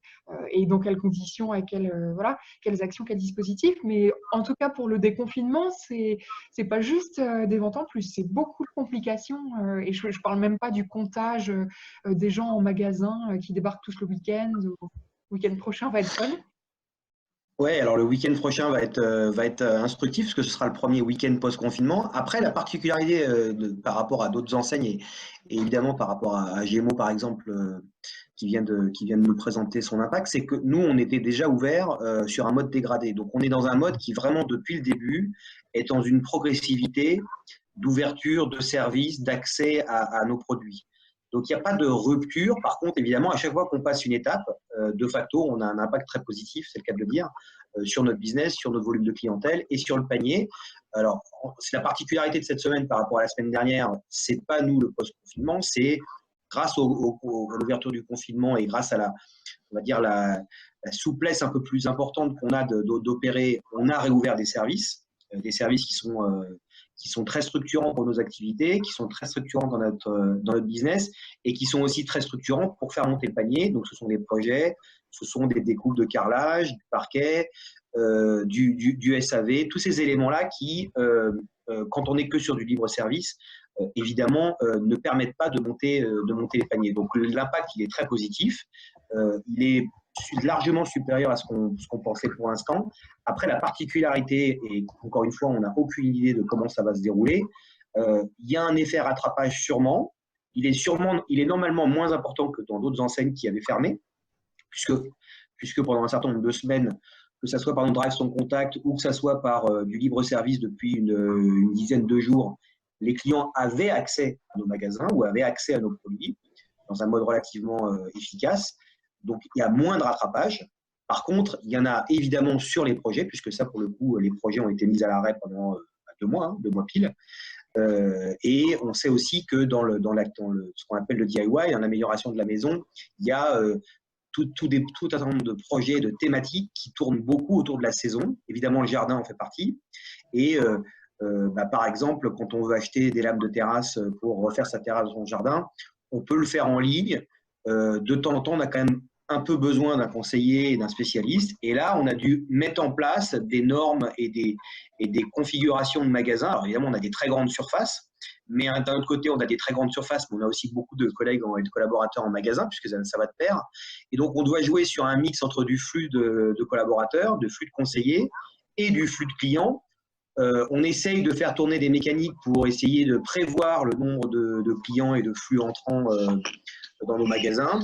et dans quelles conditions, avec voilà, quelles actions, quels dispositifs. Mais en tout cas, pour le déconfinement, c'est pas juste des ventes en plus, c'est beaucoup de complications. Et je parle même pas du comptage des gens en magasin qui débarquent tous le week-end. Le week-end prochain va être fun. Ouais, alors le week-end prochain va être instructif parce que ce sera le premier week-end post-confinement. Après, la particularité par rapport à d'autres enseignes et évidemment par rapport à Gémeaux par exemple qui vient de nous présenter son impact, c'est que nous on était déjà ouvert sur un mode dégradé. Donc on est dans un mode qui vraiment depuis le début est dans une progressivité d'ouverture de services, d'accès à nos produits. Donc, il n'y a pas de rupture. Par contre, évidemment, à chaque fois qu'on passe une étape, de facto, on a un impact très positif, c'est le cas de le dire, sur notre business, sur notre volume de clientèle et sur le panier. Alors, c'est la particularité de cette semaine par rapport à la semaine dernière, c'est pas nous le post-confinement, c'est grâce à l'ouverture du confinement et grâce à on va dire la souplesse un peu plus importante qu'on a d'opérer, on a réouvert des services qui sont très structurants pour nos activités, qui sont très structurants dans notre business et qui sont aussi très structurants pour faire monter le panier. Donc, ce sont des projets, ce sont des découpes de carrelage, du parquet, du SAV, tous ces éléments-là qui, quand on n'est que sur du libre-service, évidemment, ne permettent pas de monter les paniers. Donc, l'impact, il est très positif. Il est largement supérieur à ce qu'on pensait pour l'instant. Après, la particularité, et encore une fois, on n'a aucune idée de comment ça va se dérouler, il y a un effet rattrapage sûrement. Il est normalement moins important que dans d'autres enseignes qui avaient fermé, puisque pendant un certain nombre de semaines, que ce soit par nos drive sans contact ou que ce soit par du libre service depuis une dizaine de jours, les clients avaient accès à nos magasins ou avaient accès à nos produits dans un mode relativement efficace. Donc, il y a moins de rattrapage. Par contre, il y en a évidemment sur les projets, puisque ça, pour le coup, les projets ont été mis à l'arrêt pendant 2 mois, 2 mois pile. Et on sait aussi que dans ce qu'on appelle le DIY, en amélioration de la maison, il y a tout un certain nombre de projets, de thématiques qui tournent beaucoup autour de la saison. Évidemment, le jardin en fait partie. Et par exemple, quand on veut acheter des lames de terrasse pour refaire sa terrasse dans son jardin, on peut le faire en ligne. De temps en temps, on a quand même un peu besoin d'un conseiller et d'un spécialiste. Et là, on a dû mettre en place des normes et des configurations de magasins. Alors évidemment, on a des très grandes surfaces, mais d'un autre côté, on a des très grandes surfaces, mais on a aussi beaucoup de collègues et de collaborateurs en magasin, puisque ça va de pair. Et donc, on doit jouer sur un mix entre du flux de collaborateurs, du flux de conseillers et du flux de clients. On essaye de faire tourner des mécaniques pour essayer de prévoir le nombre de clients et de flux entrants dans nos magasins.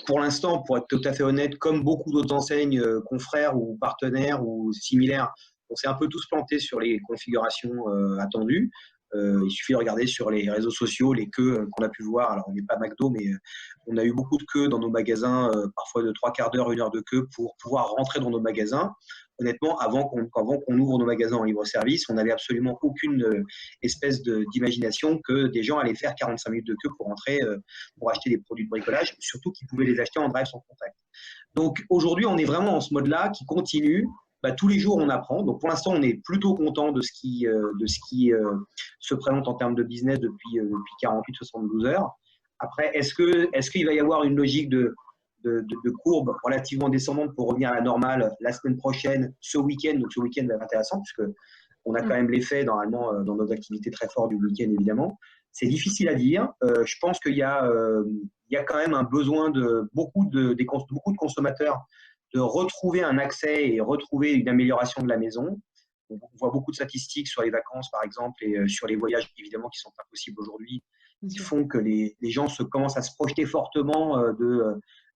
Pour l'instant, pour être tout à fait honnête, comme beaucoup d'autres enseignes confrères ou partenaires ou similaires, on s'est un peu tous plantés sur les configurations attendues. Il suffit de regarder sur les réseaux sociaux les queues qu'on a pu voir. Alors, on n'est pas McDo, mais on a eu beaucoup de queues dans nos magasins, parfois de 3 quarts d'heure, 1 heure de queue pour pouvoir rentrer dans nos magasins. Honnêtement, avant qu'on ouvre nos magasins en libre-service, on n'avait absolument aucune espèce d'imagination que des gens allaient faire 45 minutes de queue pour rentrer, pour acheter des produits de bricolage, surtout qu'ils pouvaient les acheter en drive sans contact. Donc aujourd'hui, on est vraiment en ce mode-là qui continue. Tous les jours, on apprend. Donc pour l'instant, on est plutôt content de ce qui se présente en termes de business depuis 48-72 heures. Après, est-ce qu'il va y avoir une logique de courbe relativement descendante pour revenir à la normale la semaine prochaine, ce week-end? Donc ce week-end va être intéressant puisque on a quand même l'effet normalement dans nos activités très fortes du week-end évidemment. C'est difficile à dire. Je pense qu'il y a quand même un besoin de beaucoup de consommateurs de retrouver un accès et retrouver une amélioration de la maison. On voit beaucoup de statistiques sur les vacances, par exemple, et sur les voyages, évidemment, qui sont impossibles aujourd'hui, qui font que les gens commencent à se projeter fortement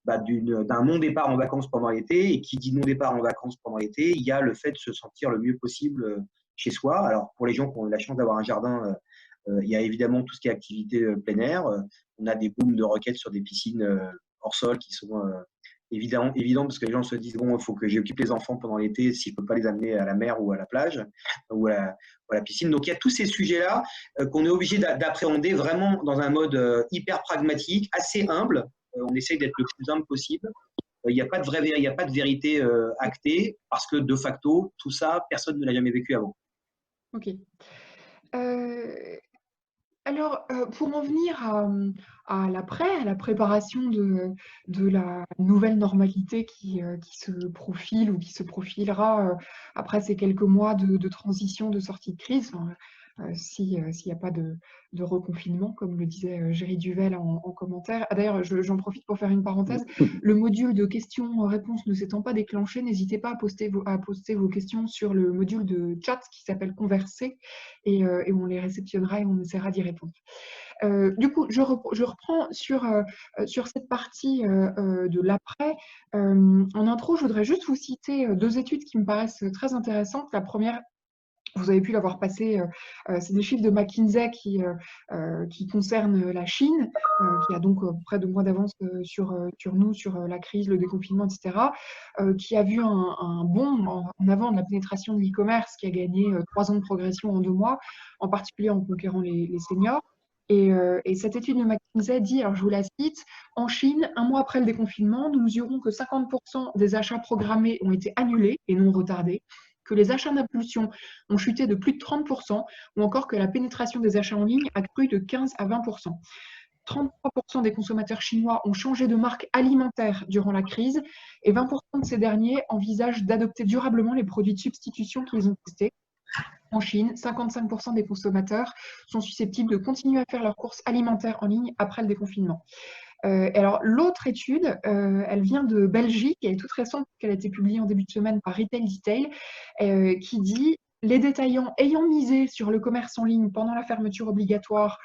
d'un non-départ en vacances pendant l'été. Et qui dit non-départ en vacances pendant l'été, il y a le fait de se sentir le mieux possible chez soi. Alors, pour les gens qui ont la chance d'avoir un jardin, il y a évidemment tout ce qui est activité plein air. On a des booms de requêtes sur des piscines hors sol qui sont évident parce que les gens se disent bon, il faut que j'occupe les enfants pendant l'été si je ne peux pas les amener à la mer ou à la plage ou à la piscine. Donc il y a tous ces sujets-là qu'on est obligé d'appréhender vraiment dans un mode hyper pragmatique, assez humble. On essaye d'être le plus humble possible il n'y a pas de vérité actée parce que de facto, tout ça, personne ne l'a jamais vécu avant. Ok. Alors, pour en venir à l'après, à la préparation de la nouvelle normalité qui se profile ou qui se profilera après ces quelques mois de transition, de sortie de crise, enfin, s'il n'y a pas de reconfinement, comme le disait Géry Duvel en commentaire. Ah, d'ailleurs, j'en profite pour faire une parenthèse. Le module de questions-réponses ne s'étant pas déclenché, n'hésitez pas à poster vos questions sur le module de chat qui s'appelle Converser et on les réceptionnera et on essaiera d'y répondre. Du coup, je reprends sur cette partie de l'après. En intro, je voudrais juste vous citer deux études qui me paraissent très intéressantes. La première, vous avez pu l'avoir passé, c'est des chiffres de McKinsey qui concernent la Chine, qui a donc près de mois d'avance sur nous, sur la crise, le déconfinement, etc., qui a vu un bond en avant de la pénétration de l'e-commerce, qui a gagné 3 ans de progression en 2 mois, en particulier en conquérant les seniors. Et cette étude de McKinsey dit, alors je vous la cite, en Chine, 1 mois après le déconfinement, nous mesurons que 50% des achats programmés ont été annulés et non retardés, que les achats d'impulsion ont chuté de plus de 30%, ou encore que la pénétration des achats en ligne a cru de 15 à 20%. 33% des consommateurs chinois ont changé de marque alimentaire durant la crise et 20% de ces derniers envisagent d'adopter durablement les produits de substitution qu'ils ont testés. En Chine, 55% des consommateurs sont susceptibles de continuer à faire leurs courses alimentaires en ligne après le déconfinement. Alors, l'autre étude, elle vient de Belgique, elle est toute récente, elle a été publiée en début de semaine par Retail Detail, qui dit les détaillants ayant misé sur le commerce en ligne pendant la fermeture obligatoire,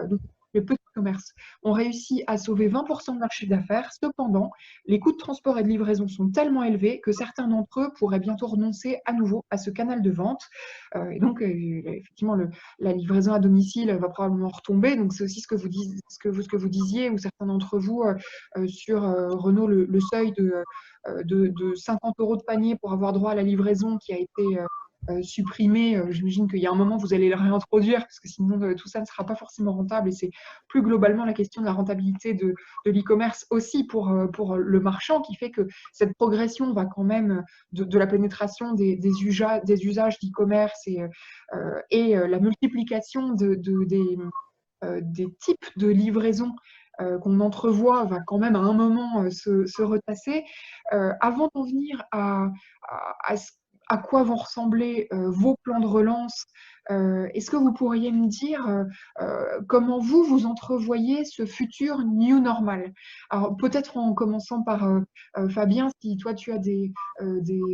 donc les petits commerces, ont réussi à sauver 20% de leur chiffre d'affaires. Cependant, les coûts de transport et de livraison sont tellement élevés que certains d'entre eux pourraient bientôt renoncer à nouveau à ce canal de vente. Et donc, effectivement, la livraison à domicile va probablement retomber. Donc, c'est aussi ce que vous disiez, ou certains d'entre vous, sur Renault, le seuil de 50 € de panier pour avoir droit à la livraison qui a été supprimé. J'imagine qu'il y a un moment, vous allez le réintroduire, parce que sinon, tout ça ne sera pas forcément rentable. Et c'est plus globalement la question de la rentabilité de l'e-commerce aussi pour le marchand, qui fait que cette progression va quand même de la pénétration des usages d'e-commerce et la multiplication des types de livraison qu'on entrevoit va quand même à un moment se retasser. Avant d'en venir à quoi vont ressembler vos plans de relance, est-ce que vous pourriez me dire comment vous entrevoyez ce futur new normal? Alors peut-être en commençant par Fabien, si toi tu as des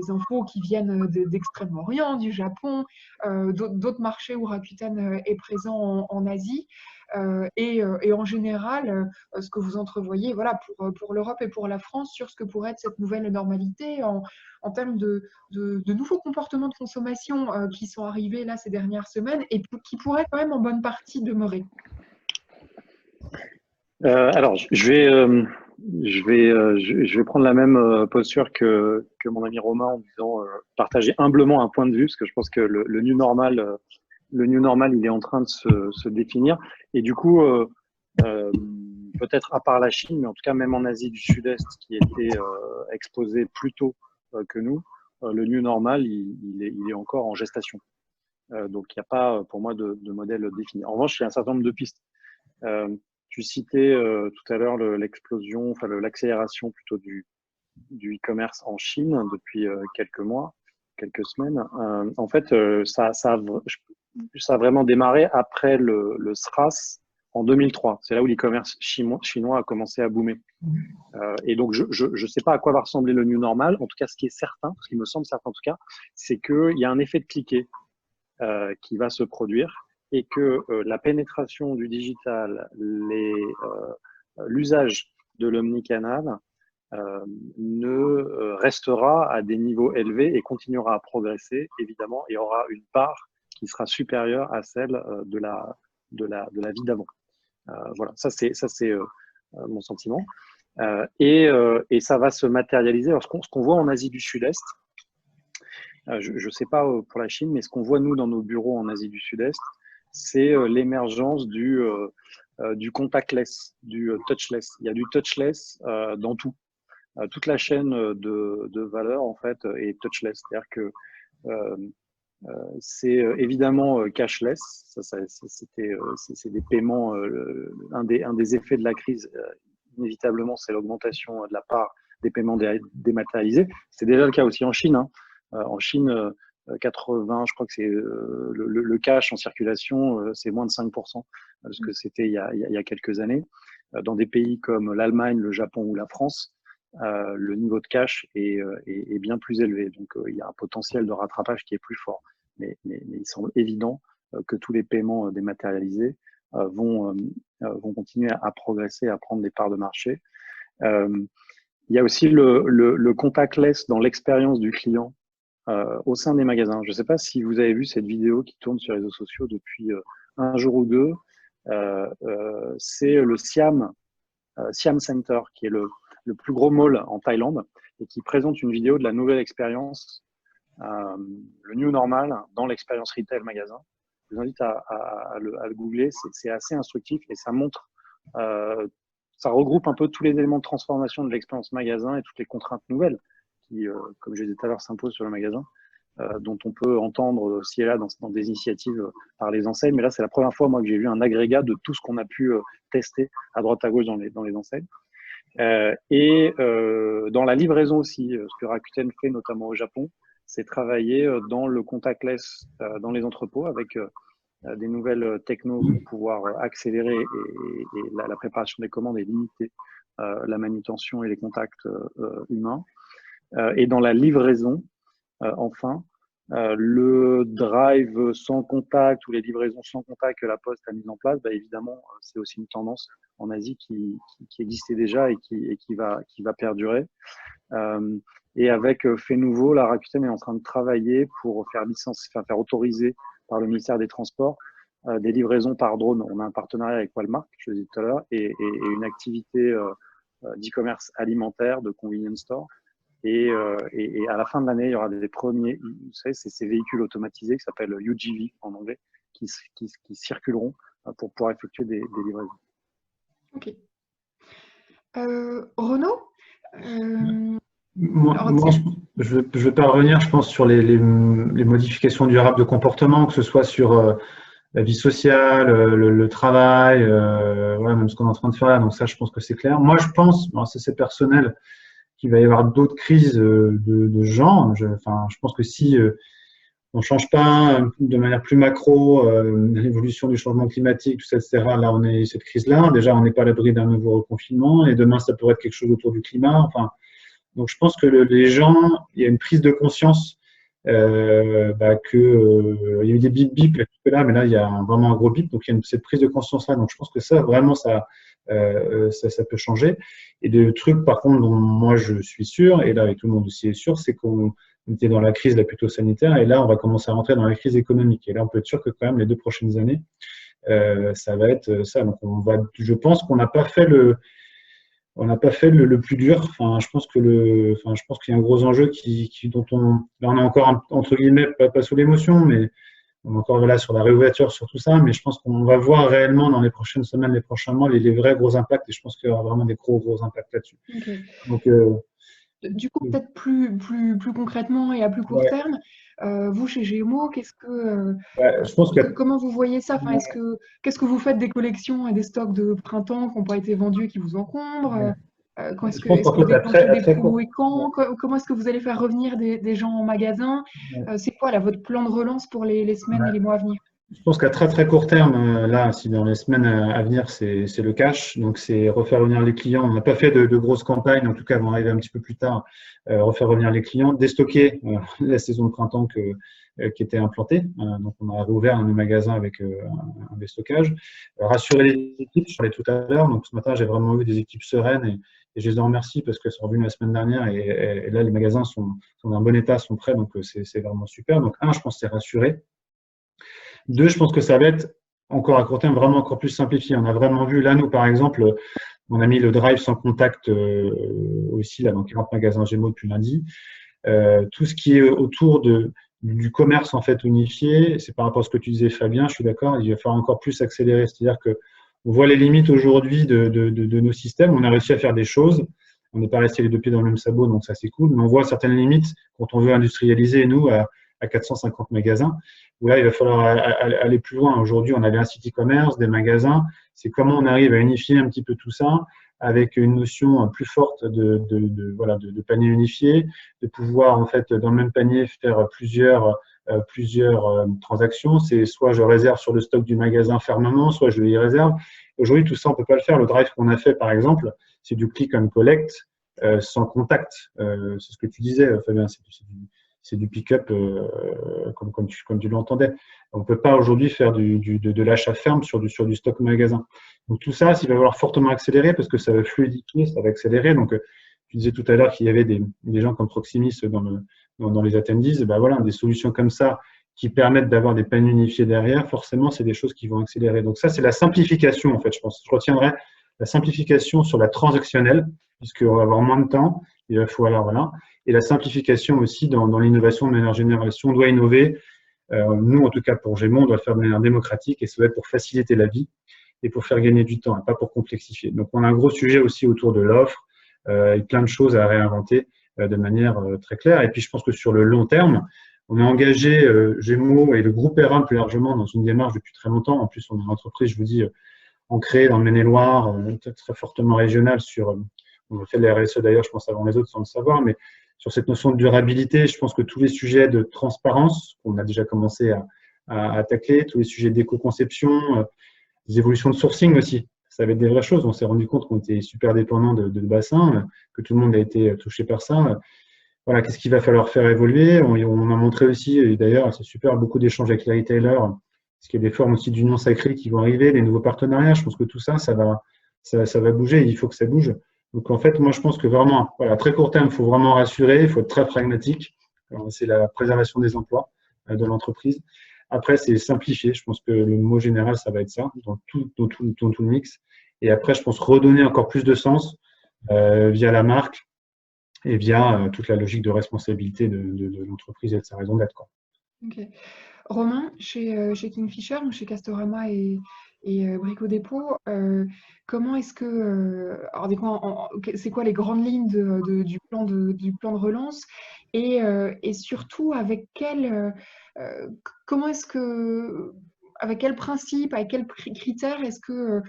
infos qui viennent d'Extrême-Orient, du Japon, d'autres marchés où Rakuten est présent en Asie. Et en général, ce que vous entrevoyez voilà, pour l'Europe et pour la France sur ce que pourrait être cette nouvelle normalité en termes de nouveaux comportements de consommation qui sont arrivés là ces dernières semaines et qui pourraient quand même en bonne partie demeurer. Alors, je vais prendre la même posture que mon ami Romain en disant partager humblement un point de vue, parce que je pense que le new normal, il est en train de se définir. Et du coup, peut-être à part la Chine, mais en tout cas même en Asie du Sud-Est, qui était exposé plus tôt que nous, le new normal, il est encore en gestation. Donc, il n'y a pas pour moi de modèle défini. En revanche, il y a un certain nombre de pistes. Tu citais tout à l'heure l'explosion, enfin l'accélération plutôt du e-commerce en Chine depuis quelques mois, quelques semaines. En fait, ça a vraiment démarré après le SRAS en 2003. C'est là où l'e-commerce chinois a commencé à boomer. Et donc, je sais pas à quoi va ressembler le new normal. En tout cas, ce qui est certain, ce qui me semble certain en tout cas, c'est qu'il y a un effet de cliquet qui va se produire et que la pénétration du digital, l'usage de l'omnicanal restera à des niveaux élevés et continuera à progresser, évidemment, et aura une part qui sera supérieure à celle de la vie d'avant. Voilà, ça c'est mon sentiment. Et ça va se matérialiser. Alors, ce qu'on voit en Asie du Sud-Est, je ne sais pas pour la Chine, mais ce qu'on voit nous dans nos bureaux en Asie du Sud-Est, c'est l'émergence du contactless, du touchless. Il y a du touchless dans tout. toute la chaîne de valeur en fait est touchless, c'est-à-dire que c'est évidemment cashless, c'est des paiements, un des effets de la crise, inévitablement, c'est l'augmentation de la part des paiements dématérialisés. C'est déjà le cas aussi en Chine. Hein. En Chine, 80, je crois que c'est le cash en circulation, c'est moins de 5% de ce que c'était il y a quelques années. Dans des pays comme l'Allemagne, le Japon ou la France, le niveau de cash est bien plus élevé. Donc, il y a un potentiel de rattrapage qui est plus fort. Mais il semble évident que tous les paiements dématérialisés vont continuer à progresser, à prendre des parts de marché. Il y a aussi le contactless dans l'expérience du client au sein des magasins. Je ne sais pas si vous avez vu cette vidéo qui tourne sur les réseaux sociaux depuis un jour ou deux. C'est le Siam Center, qui est le plus gros mall en Thaïlande et qui présente une vidéo de la nouvelle expérience, le new normal dans l'expérience retail magasin. Je vous invite à le googler, c'est assez instructif et ça montre, ça regroupe un peu tous les éléments de transformation de l'expérience magasin et toutes les contraintes nouvelles qui, comme je disais tout à l'heure, s'imposent sur le magasin, dont on peut entendre ci et là dans des initiatives par les enseignes. Mais là, c'est la première fois moi que j'ai vu un agrégat de tout ce qu'on a pu tester à droite à gauche dans les enseignes. Dans la livraison aussi, ce que Rakuten fait notamment au Japon, c'est travailler dans le contactless dans les entrepôts avec des nouvelles technos pour pouvoir accélérer et la préparation des commandes et limiter la manutention et les contacts humains. Et dans la livraison, enfin, le drive sans contact ou les livraisons sans contact que la Poste a mis en place, bah, évidemment, c'est aussi une tendance en Asie qui existait déjà et qui va perdurer. Et avec Fait Nouveau, la Rakuten est en train de travailler pour faire autoriser par le ministère des Transports des livraisons par drone. On a un partenariat avec Walmart, je le disais tout à l'heure, et une activité d'e-commerce alimentaire, de convenience store. Et à la fin de l'année, il y aura des premiers, vous savez, c'est ces véhicules automatisés qui s'appellent UGV en anglais, qui circuleront pour pouvoir effectuer des livraisons. Ok. Renaud, Moi, je vais pas revenir, je pense, sur les modifications durables de comportement, que ce soit sur la vie sociale, le travail, voilà, même ce qu'on est en train de faire là. Donc ça, je pense que c'est clair. Moi, je pense, bon, c'est personnel, qu'il va y avoir d'autres crises de genre. Je pense que si on ne change pas de manière plus macro l'évolution du changement climatique, tout ça, etc., là, on est cette crise-là. Déjà, on n'est pas à l'abri d'un nouveau reconfinement et demain, ça pourrait être quelque chose autour du climat. Enfin, donc, je pense que les gens, il y a une prise de conscience il y a eu des bip là, mais là, il y a vraiment un gros bip. Donc, il y a cette prise de conscience-là. Donc, je pense que ça, vraiment, ça peut changer. Et le truc, par contre, dont moi, je suis sûr, et là, et tout le monde aussi est sûr, c'est qu'on était dans la crise là, plutôt sanitaire, et là, on va commencer à rentrer dans la crise économique. Et là, on peut être sûr que quand même, les 2 prochaines années, ça va être ça. Donc, je pense qu'on n'a pas fait le plus dur. Enfin, je pense qu'il y a un gros enjeu dont là, on est encore entre guillemets pas sous l'émotion, mais on est encore là sur la réouverture, sur tout ça. Mais je pense qu'on va voir réellement dans les prochaines semaines, les prochains mois, les vrais gros impacts. Et je pense qu'il y aura vraiment des gros impacts là-dessus. Okay. Donc, du coup, peut-être plus concrètement et à plus court terme, vous chez Gémeaux, je pense comment vous voyez ça? Enfin, qu'est-ce que vous faites des collections et des stocks de printemps qui n'ont pas été vendus et qui vous encombrent? Est-ce que vous déclenchez des promos et quand? Comment est-ce que vous allez faire revenir des gens en magasin? C'est quoi là, votre plan de relance pour les semaines et les mois à venir? Je pense qu'à très court terme, là, si dans les semaines à venir, c'est le cash. Donc, c'est refaire revenir les clients. On n'a pas fait de grosses campagnes, en tout cas, elles vont arriver un petit peu plus tard. Refaire revenir les clients, déstocker la saison de printemps qui était implantée. Donc, on a rouvert nos magasins avec un déstockage. Rassurer les équipes, je parlais tout à l'heure. Donc, ce matin, j'ai vraiment eu des équipes sereines et je les en remercie parce qu'elles sont revenues la semaine dernière et là, les magasins sont dans un bon état, sont prêts. Donc, c'est vraiment super. Donc, je pense que c'est rassurer. 2, je pense que ça va être encore à court terme vraiment encore plus simplifié. On a vraiment vu, là, nous, par exemple, on a mis le drive sans contact aussi là, dans 40 magasins Gémeaux depuis lundi. Tout ce qui est autour du commerce en fait unifié, c'est par rapport à ce que tu disais, Fabien, je suis d'accord, il va falloir encore plus accélérer. C'est-à-dire qu'on voit les limites aujourd'hui de nos systèmes. On a réussi à faire des choses. On n'est pas resté les deux pieds dans le même sabot, donc ça c'est cool. Mais on voit certaines limites quand on veut industrialiser, nous, à 450 magasins, où là, il va falloir aller plus loin. Aujourd'hui, on avait un site e-commerce, des magasins. C'est comment on arrive à unifier un petit peu tout ça avec une notion plus forte de panier unifié, de pouvoir, en fait, dans le même panier, faire plusieurs transactions. C'est soit je réserve sur le stock du magasin fermement, soit je y réserve. Aujourd'hui, tout ça, on ne peut pas le faire. Le drive qu'on a fait, par exemple, c'est du click and collect sans contact. C'est ce que tu disais, Fabien, c'est du pick-up comme tu l'entendais. On ne peut pas aujourd'hui faire de l'achat ferme sur du stock magasin. Donc tout ça, il va falloir fortement accélérer parce que ça va fluidifier, ça va accélérer. Donc tu disais tout à l'heure qu'il y avait des gens comme Proximis dans les attendees. Ben voilà, des solutions comme ça qui permettent d'avoir des paniers unifiés derrière, forcément, c'est des choses qui vont accélérer. Donc ça, c'est la simplification, en fait, je pense. Je retiendrai la simplification sur la transactionnelle, puisqu'on va avoir moins de temps, il va falloir, voilà. Et la simplification aussi dans l'innovation de manière générale. Si on doit innover, nous, en tout cas pour Gémeaux, on doit le faire de manière démocratique et ça doit être pour faciliter la vie et pour faire gagner du temps, et pas pour complexifier. Donc, on a un gros sujet aussi autour de l'offre et plein de choses à réinventer de manière très claire. Et puis, je pense que sur le long terme, on a engagé Gémeaux et le groupe R1 plus largement dans une démarche depuis très longtemps. En plus, on est une entreprise, je vous dis, ancrée dans le Maine-et-Loire, très fortement régionale sur, on a fait de la RSE d'ailleurs, je pense avant les autres sans le savoir, mais sur cette notion de durabilité, je pense que tous les sujets de transparence qu'on a déjà commencé à tacler, tous les sujets d'éco-conception, des évolutions de sourcing aussi, ça va être des vraies choses. On s'est rendu compte qu'on était super dépendant de bassins, que tout le monde a été touché par ça. Voilà, qu'est-ce qu'il va falloir faire évoluer? On a montré aussi, et d'ailleurs, c'est super, beaucoup d'échanges avec les retailers, parce qu'il y a des formes aussi d'union sacrée qui vont arriver, des nouveaux partenariats. Je pense que tout ça, ça va bouger, il faut que ça bouge. Donc, en fait, moi, je pense que vraiment, voilà, à très court terme, il faut vraiment rassurer, il faut être très pragmatique. C'est la préservation des emplois de l'entreprise. Après, c'est simplifier. Je pense que le mot général, ça va être ça, dans tout le mix. Et après, je pense redonner encore plus de sens via la marque et via toute la logique de responsabilité de l'entreprise et de sa raison d'être. Ok. Romain, chez Kingfisher, ou chez Castorama et Brico Dépôt, comment est-ce que, alors c'est quoi les grandes lignes du plan de relance et surtout avec comment est-ce que, avec quel principe, avec quels critères est-ce que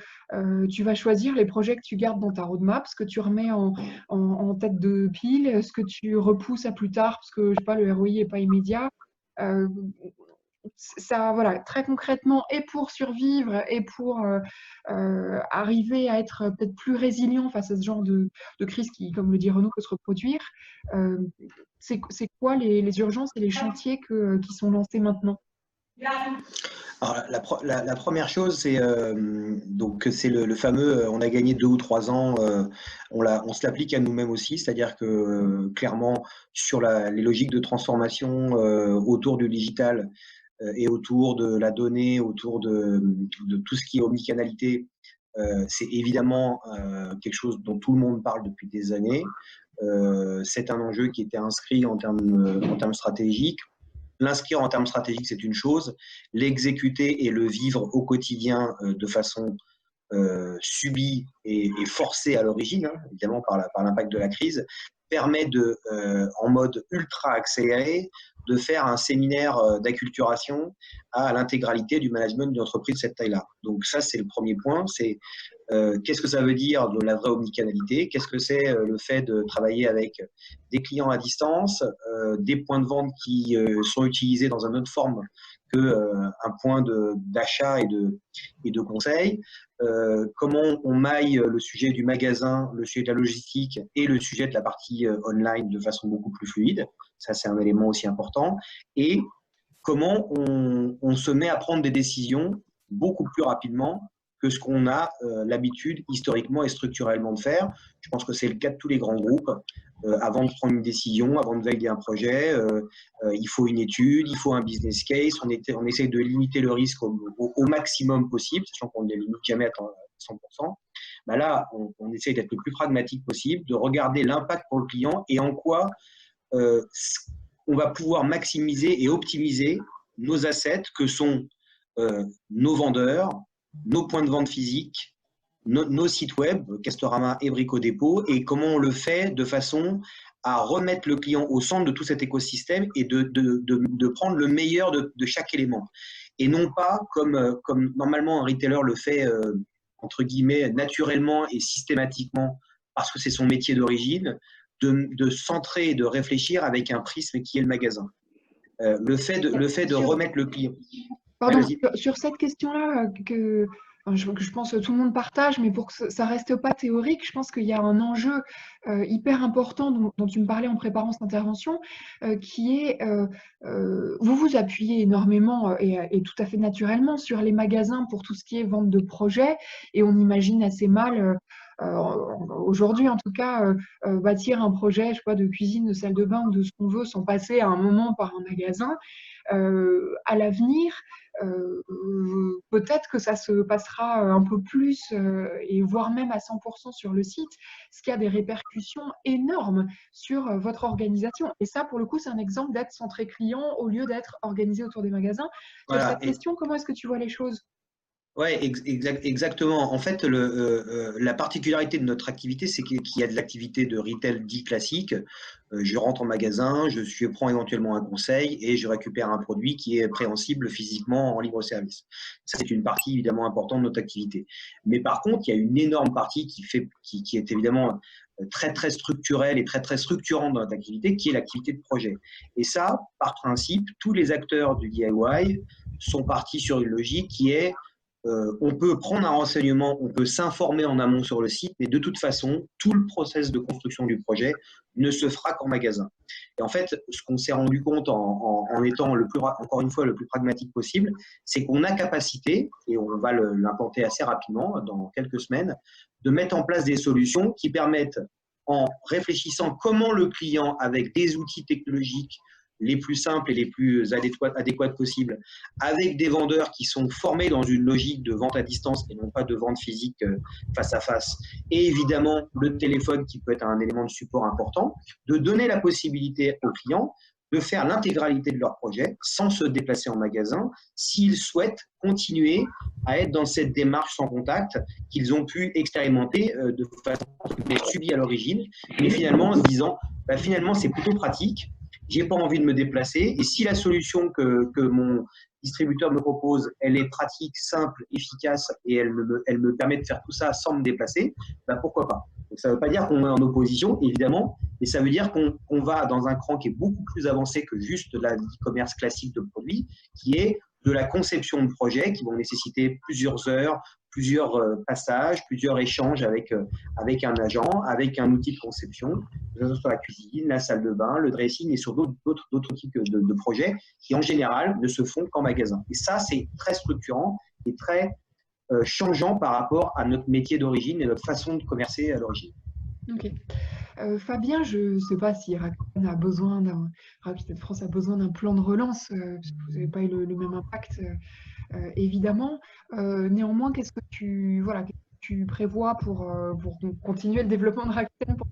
tu vas choisir les projets que tu gardes dans ta roadmap, ce que tu remets en tête de pile, ce que tu repousses à plus tard parce que je sais pas, le ROI n'est pas immédiat. Ça, voilà, très concrètement, et pour survivre et pour arriver à être peut-être plus résilient face à ce genre de crise qui, comme le dit Renaud, peut se reproduire, c'est quoi les urgences et les chantiers qui sont lancés maintenant? Alors, la première chose, c'est le fameux on a gagné 2 ou 3 ans, on se l'applique à nous-mêmes aussi, c'est-à-dire que clairement sur les logiques de transformation autour du digital et autour de la donnée, autour de tout ce qui est omnicanalité, c'est évidemment quelque chose dont tout le monde parle depuis des années. C'est un enjeu qui était inscrit en termes stratégiques. L'inscrire en termes stratégiques, c'est une chose. L'exécuter et le vivre au quotidien de façon subie et forcée à l'origine, hein, évidemment par l'impact de la crise, permet en mode ultra accéléré, de faire un séminaire d'acculturation à l'intégralité du management d'une entreprise de cette taille-là. Donc ça, c'est le premier point. C'est qu'est-ce que ça veut dire de la vraie omnicanalité? Qu'est-ce que c'est le fait de travailler avec des clients à distance, des points de vente qui sont utilisés dans une autre forme qu'un point d'achat et de conseil? Comment on maille le sujet du magasin, le sujet de la logistique et le sujet de la partie online de façon beaucoup plus fluide? Ça, c'est un élément aussi important. Et comment on se met à prendre des décisions beaucoup plus rapidement que ce qu'on a l'habitude historiquement et structurellement de faire. Je pense que c'est le cas de tous les grands groupes. Avant de prendre une décision, avant de valider un projet, il faut une étude, il faut un business case, on essaie de limiter le risque au maximum possible, sachant qu'on ne les limite jamais à 100%. Ben là, on essaie d'être le plus pragmatique possible, de regarder l'impact pour le client et en quoi on va pouvoir maximiser et optimiser nos assets que sont nos vendeurs, nos points de vente physiques, nos sites web, Castorama et Brico Dépôt, et comment on le fait de façon à remettre le client au centre de tout cet écosystème et de prendre le meilleur de chaque élément. Et non pas, comme normalement un retailer le fait, entre guillemets, naturellement et systématiquement, parce que c'est son métier d'origine, de centrer et de réfléchir avec un prisme qui est le magasin. Le fait de remettre le client. Pardon, Ouais, sur cette question-là, je pense que tout le monde partage, mais pour que ça reste pas théorique, je pense qu'il y a un enjeu hyper important dont tu me parlais en préparant cette intervention, qui est, vous vous appuyez énormément et tout à fait naturellement sur les magasins pour tout ce qui est vente de projets, et on imagine assez mal, aujourd'hui en tout cas, bâtir un projet, je sais pas, de cuisine, de salle de bain ou de ce qu'on veut, sans passer à un moment par un magasin. À l'avenir, peut-être que ça se passera un peu plus et voire même à 100% sur le site, ce qui a des répercussions énormes sur votre organisation. Et ça, pour le coup, c'est un exemple d'être centré client au lieu d'être organisé autour des magasins. Sur voilà. cette question, comment est-ce que tu vois les choses? Oui, exactement. En fait, la particularité de notre activité, c'est qu'il y a de l'activité de retail dit classique. Je rentre en magasin, je prends éventuellement un conseil et je récupère un produit qui est préhensible physiquement en libre service. Ça, c'est une partie évidemment importante de notre activité. Mais par contre, il y a une énorme partie qui est évidemment très, très structurelle et très, très structurante dans notre activité, qui est l'activité de projet. Et ça, par principe, tous les acteurs du DIY sont partis sur une logique qui est on peut prendre un renseignement, on peut s'informer en amont sur le site, mais de toute façon, tout le process de construction du projet ne se fera qu'en magasin. Et en fait, ce qu'on s'est rendu compte en étant encore une fois le plus pragmatique possible, c'est qu'on a capacité, et on va l'implanter assez rapidement, dans quelques semaines, de mettre en place des solutions qui permettent, en réfléchissant comment le client, avec des outils technologiques les plus simples et les plus adéquates possibles, avec des vendeurs qui sont formés dans une logique de vente à distance et non pas de vente physique face à face, et évidemment le téléphone qui peut être un élément de support important, de donner la possibilité aux clients de faire l'intégralité de leur projet sans se déplacer en magasin, s'ils souhaitent continuer à être dans cette démarche sans contact qu'ils ont pu expérimenter de façon subie à l'origine, mais finalement en se disant, finalement c'est plutôt pratique, j'ai pas envie de me déplacer, et si la solution que mon distributeur me propose, elle est pratique, simple, efficace, et elle me permet de faire tout ça sans me déplacer, pourquoi pas. Donc, ça ne veut pas dire qu'on est en opposition, évidemment, mais ça veut dire qu'on va dans un cran qui est beaucoup plus avancé que juste l'e-commerce classique de produits, qui est de la conception de projets qui vont nécessiter plusieurs heures, plusieurs passages, plusieurs échanges avec un agent, avec un outil de conception, sur la cuisine, la salle de bain, le dressing et sur d'autres types de projets qui, en général, ne se font qu'en magasin. Et ça, c'est très structurant et très changeant par rapport à notre métier d'origine et notre façon de commercer à l'origine. Ok. Fabien, je ne sais pas si Rakuten a besoin Rakuten France a besoin d'un plan de relance, parce que vous n'avez pas eu le même impact, évidemment. Néanmoins, qu'est-ce que tu prévois pour continuer le développement de Rakuten pour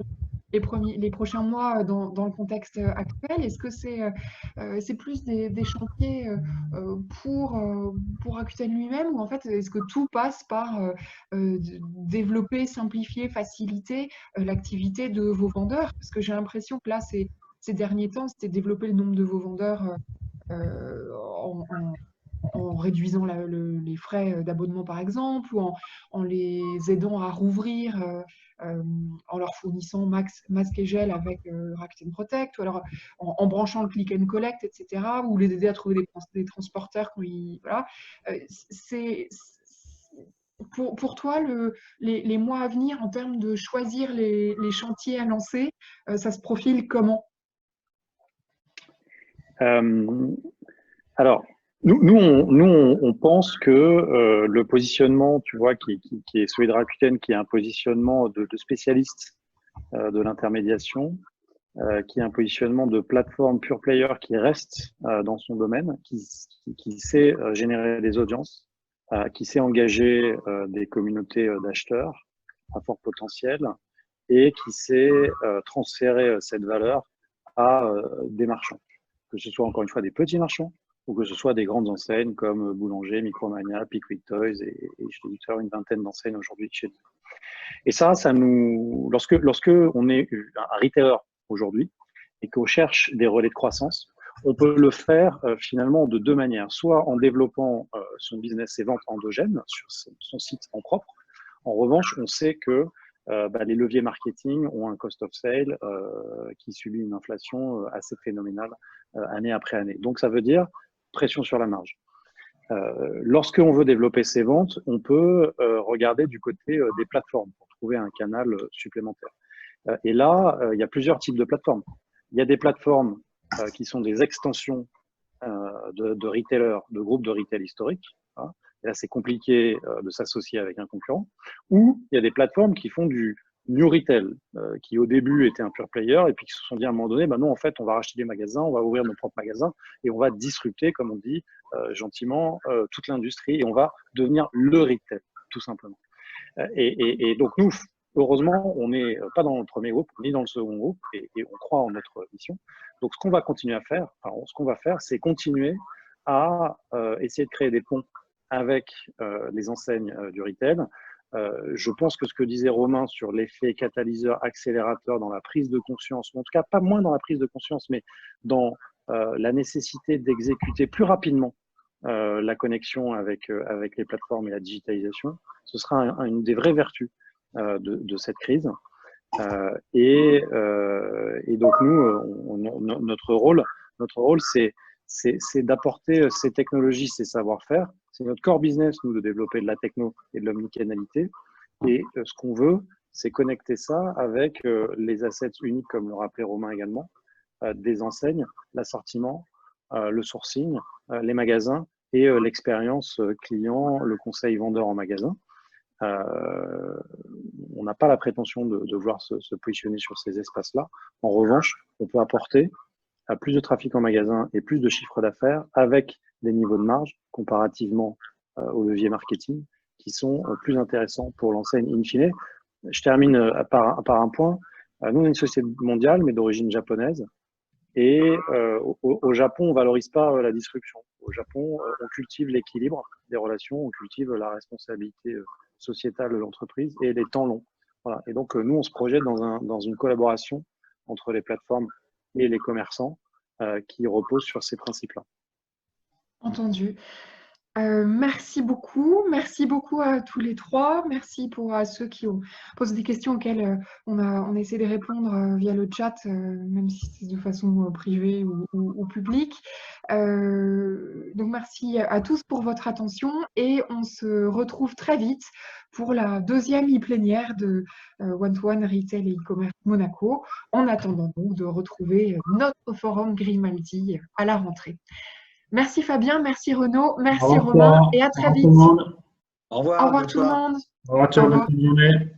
les prochains mois dans le contexte actuel? Est-ce que c'est plus des chantiers pour Rakuten lui-même, ou en fait est-ce que tout passe par développer, simplifier, faciliter l'activité de vos vendeurs? Parce que j'ai l'impression que là, ces derniers temps, c'était développer le nombre de vos vendeurs en réduisant les frais d'abonnement, par exemple, ou en les aidant à rouvrir, en leur fournissant masque et gel avec Rakuten Protect, ou alors en branchant le click and collect, etc., ou les aider à trouver des transporteurs quand ils… Voilà. Pour toi, les mois à venir, en termes de choisir les chantiers à lancer, ça se profile comment? Alors, on pense que le positionnement, tu vois, qui est celui de Rakuten, qui est un positionnement de spécialiste de l'intermédiation, qui est un positionnement de plateforme pure player qui reste dans son domaine, qui sait générer des audiences, qui sait engager des communautés d'acheteurs à fort potentiel et qui sait transférer cette valeur à des marchands, que ce soit encore une fois des petits marchands ou que ce soit des grandes enseignes comme Boulanger, Micromania, Pickwick Toys et je t'ai dit tout à l'heure, une vingtaine d'enseignes aujourd'hui chez nous. Et ça nous, lorsque on est un retailer aujourd'hui et qu'on cherche des relais de croissance, on peut le faire finalement de deux manières. Soit en développant son business et ventes endogènes sur son site en propre. En revanche, on sait que les leviers marketing ont un cost of sale qui subit une inflation assez phénoménale année après année. Donc, ça veut dire pression sur la marge. Lorsqu'on veut développer ses ventes, on peut regarder du côté des plateformes pour trouver un canal supplémentaire. Et là, il y a plusieurs types de plateformes. Il y a des plateformes qui sont des extensions de retailers, de groupes de retail historiques. Hein. Et là, c'est compliqué de s'associer avec un concurrent. Ou il y a des plateformes qui font du new retail, qui au début étaient un pure player et puis qui se sont dit à un moment donné, non, en fait, on va racheter des magasins, on va ouvrir nos propres magasins et on va disrupter, comme on dit gentiment, toute l'industrie et on va devenir le retail, tout simplement. Et donc, nous, heureusement, on n'est pas dans le premier groupe, ni dans le second groupe, et on croit en notre mission. Donc, ce qu'on va continuer à faire, c'est continuer à essayer de créer des ponts avec les enseignes du retail. Je pense que ce que disait Romain sur l'effet catalyseur, accélérateur dans la prise de conscience, ou en tout cas pas moins dans la prise de conscience, mais dans la nécessité d'exécuter plus rapidement la connexion avec les plateformes et la digitalisation, ce sera une des vraies vertus de cette crise. Et donc nous, notre rôle, c'est d'apporter ces technologies, ces savoir-faire. C'est notre core business, nous, de développer de la techno et de l'omnicanalité. Et ce qu'on veut, c'est connecter ça avec les assets uniques, comme le rappelait Romain également, des enseignes, l'assortiment, le sourcing, les magasins et l'expérience client, le conseil vendeur en magasin. On n'a pas la prétention de vouloir se positionner sur ces espaces-là. En revanche, on peut apporter plus de trafic en magasin et plus de chiffre d'affaires avec des niveaux de marge comparativement au levier marketing qui sont plus intéressants pour l'enseigne in fine. Je termine par un point. Nous, on est une société mondiale, mais d'origine japonaise. Et au Japon, on ne valorise pas la disruption. Au Japon, on cultive l'équilibre des relations, on cultive la responsabilité sociétale de l'entreprise et les temps longs. Voilà. Et donc, nous, on se projette dans une collaboration entre les plateformes et les commerçants qui reposent sur ces principes-là. Entendu. Merci beaucoup à tous les trois. Merci à ceux qui ont posé des questions auxquelles on a essayé de répondre via le chat, même si c'est de façon privée ou publique. Donc merci à tous pour votre attention et on se retrouve très vite pour la deuxième e-plénière de One-to-One Retail et e-commerce Monaco, en attendant donc de retrouver notre forum Grimaldi à la rentrée. Merci Fabien, merci Renaud, merci Romain et à très vite. Au revoir. Au revoir tout le monde. Au revoir, bonne journée.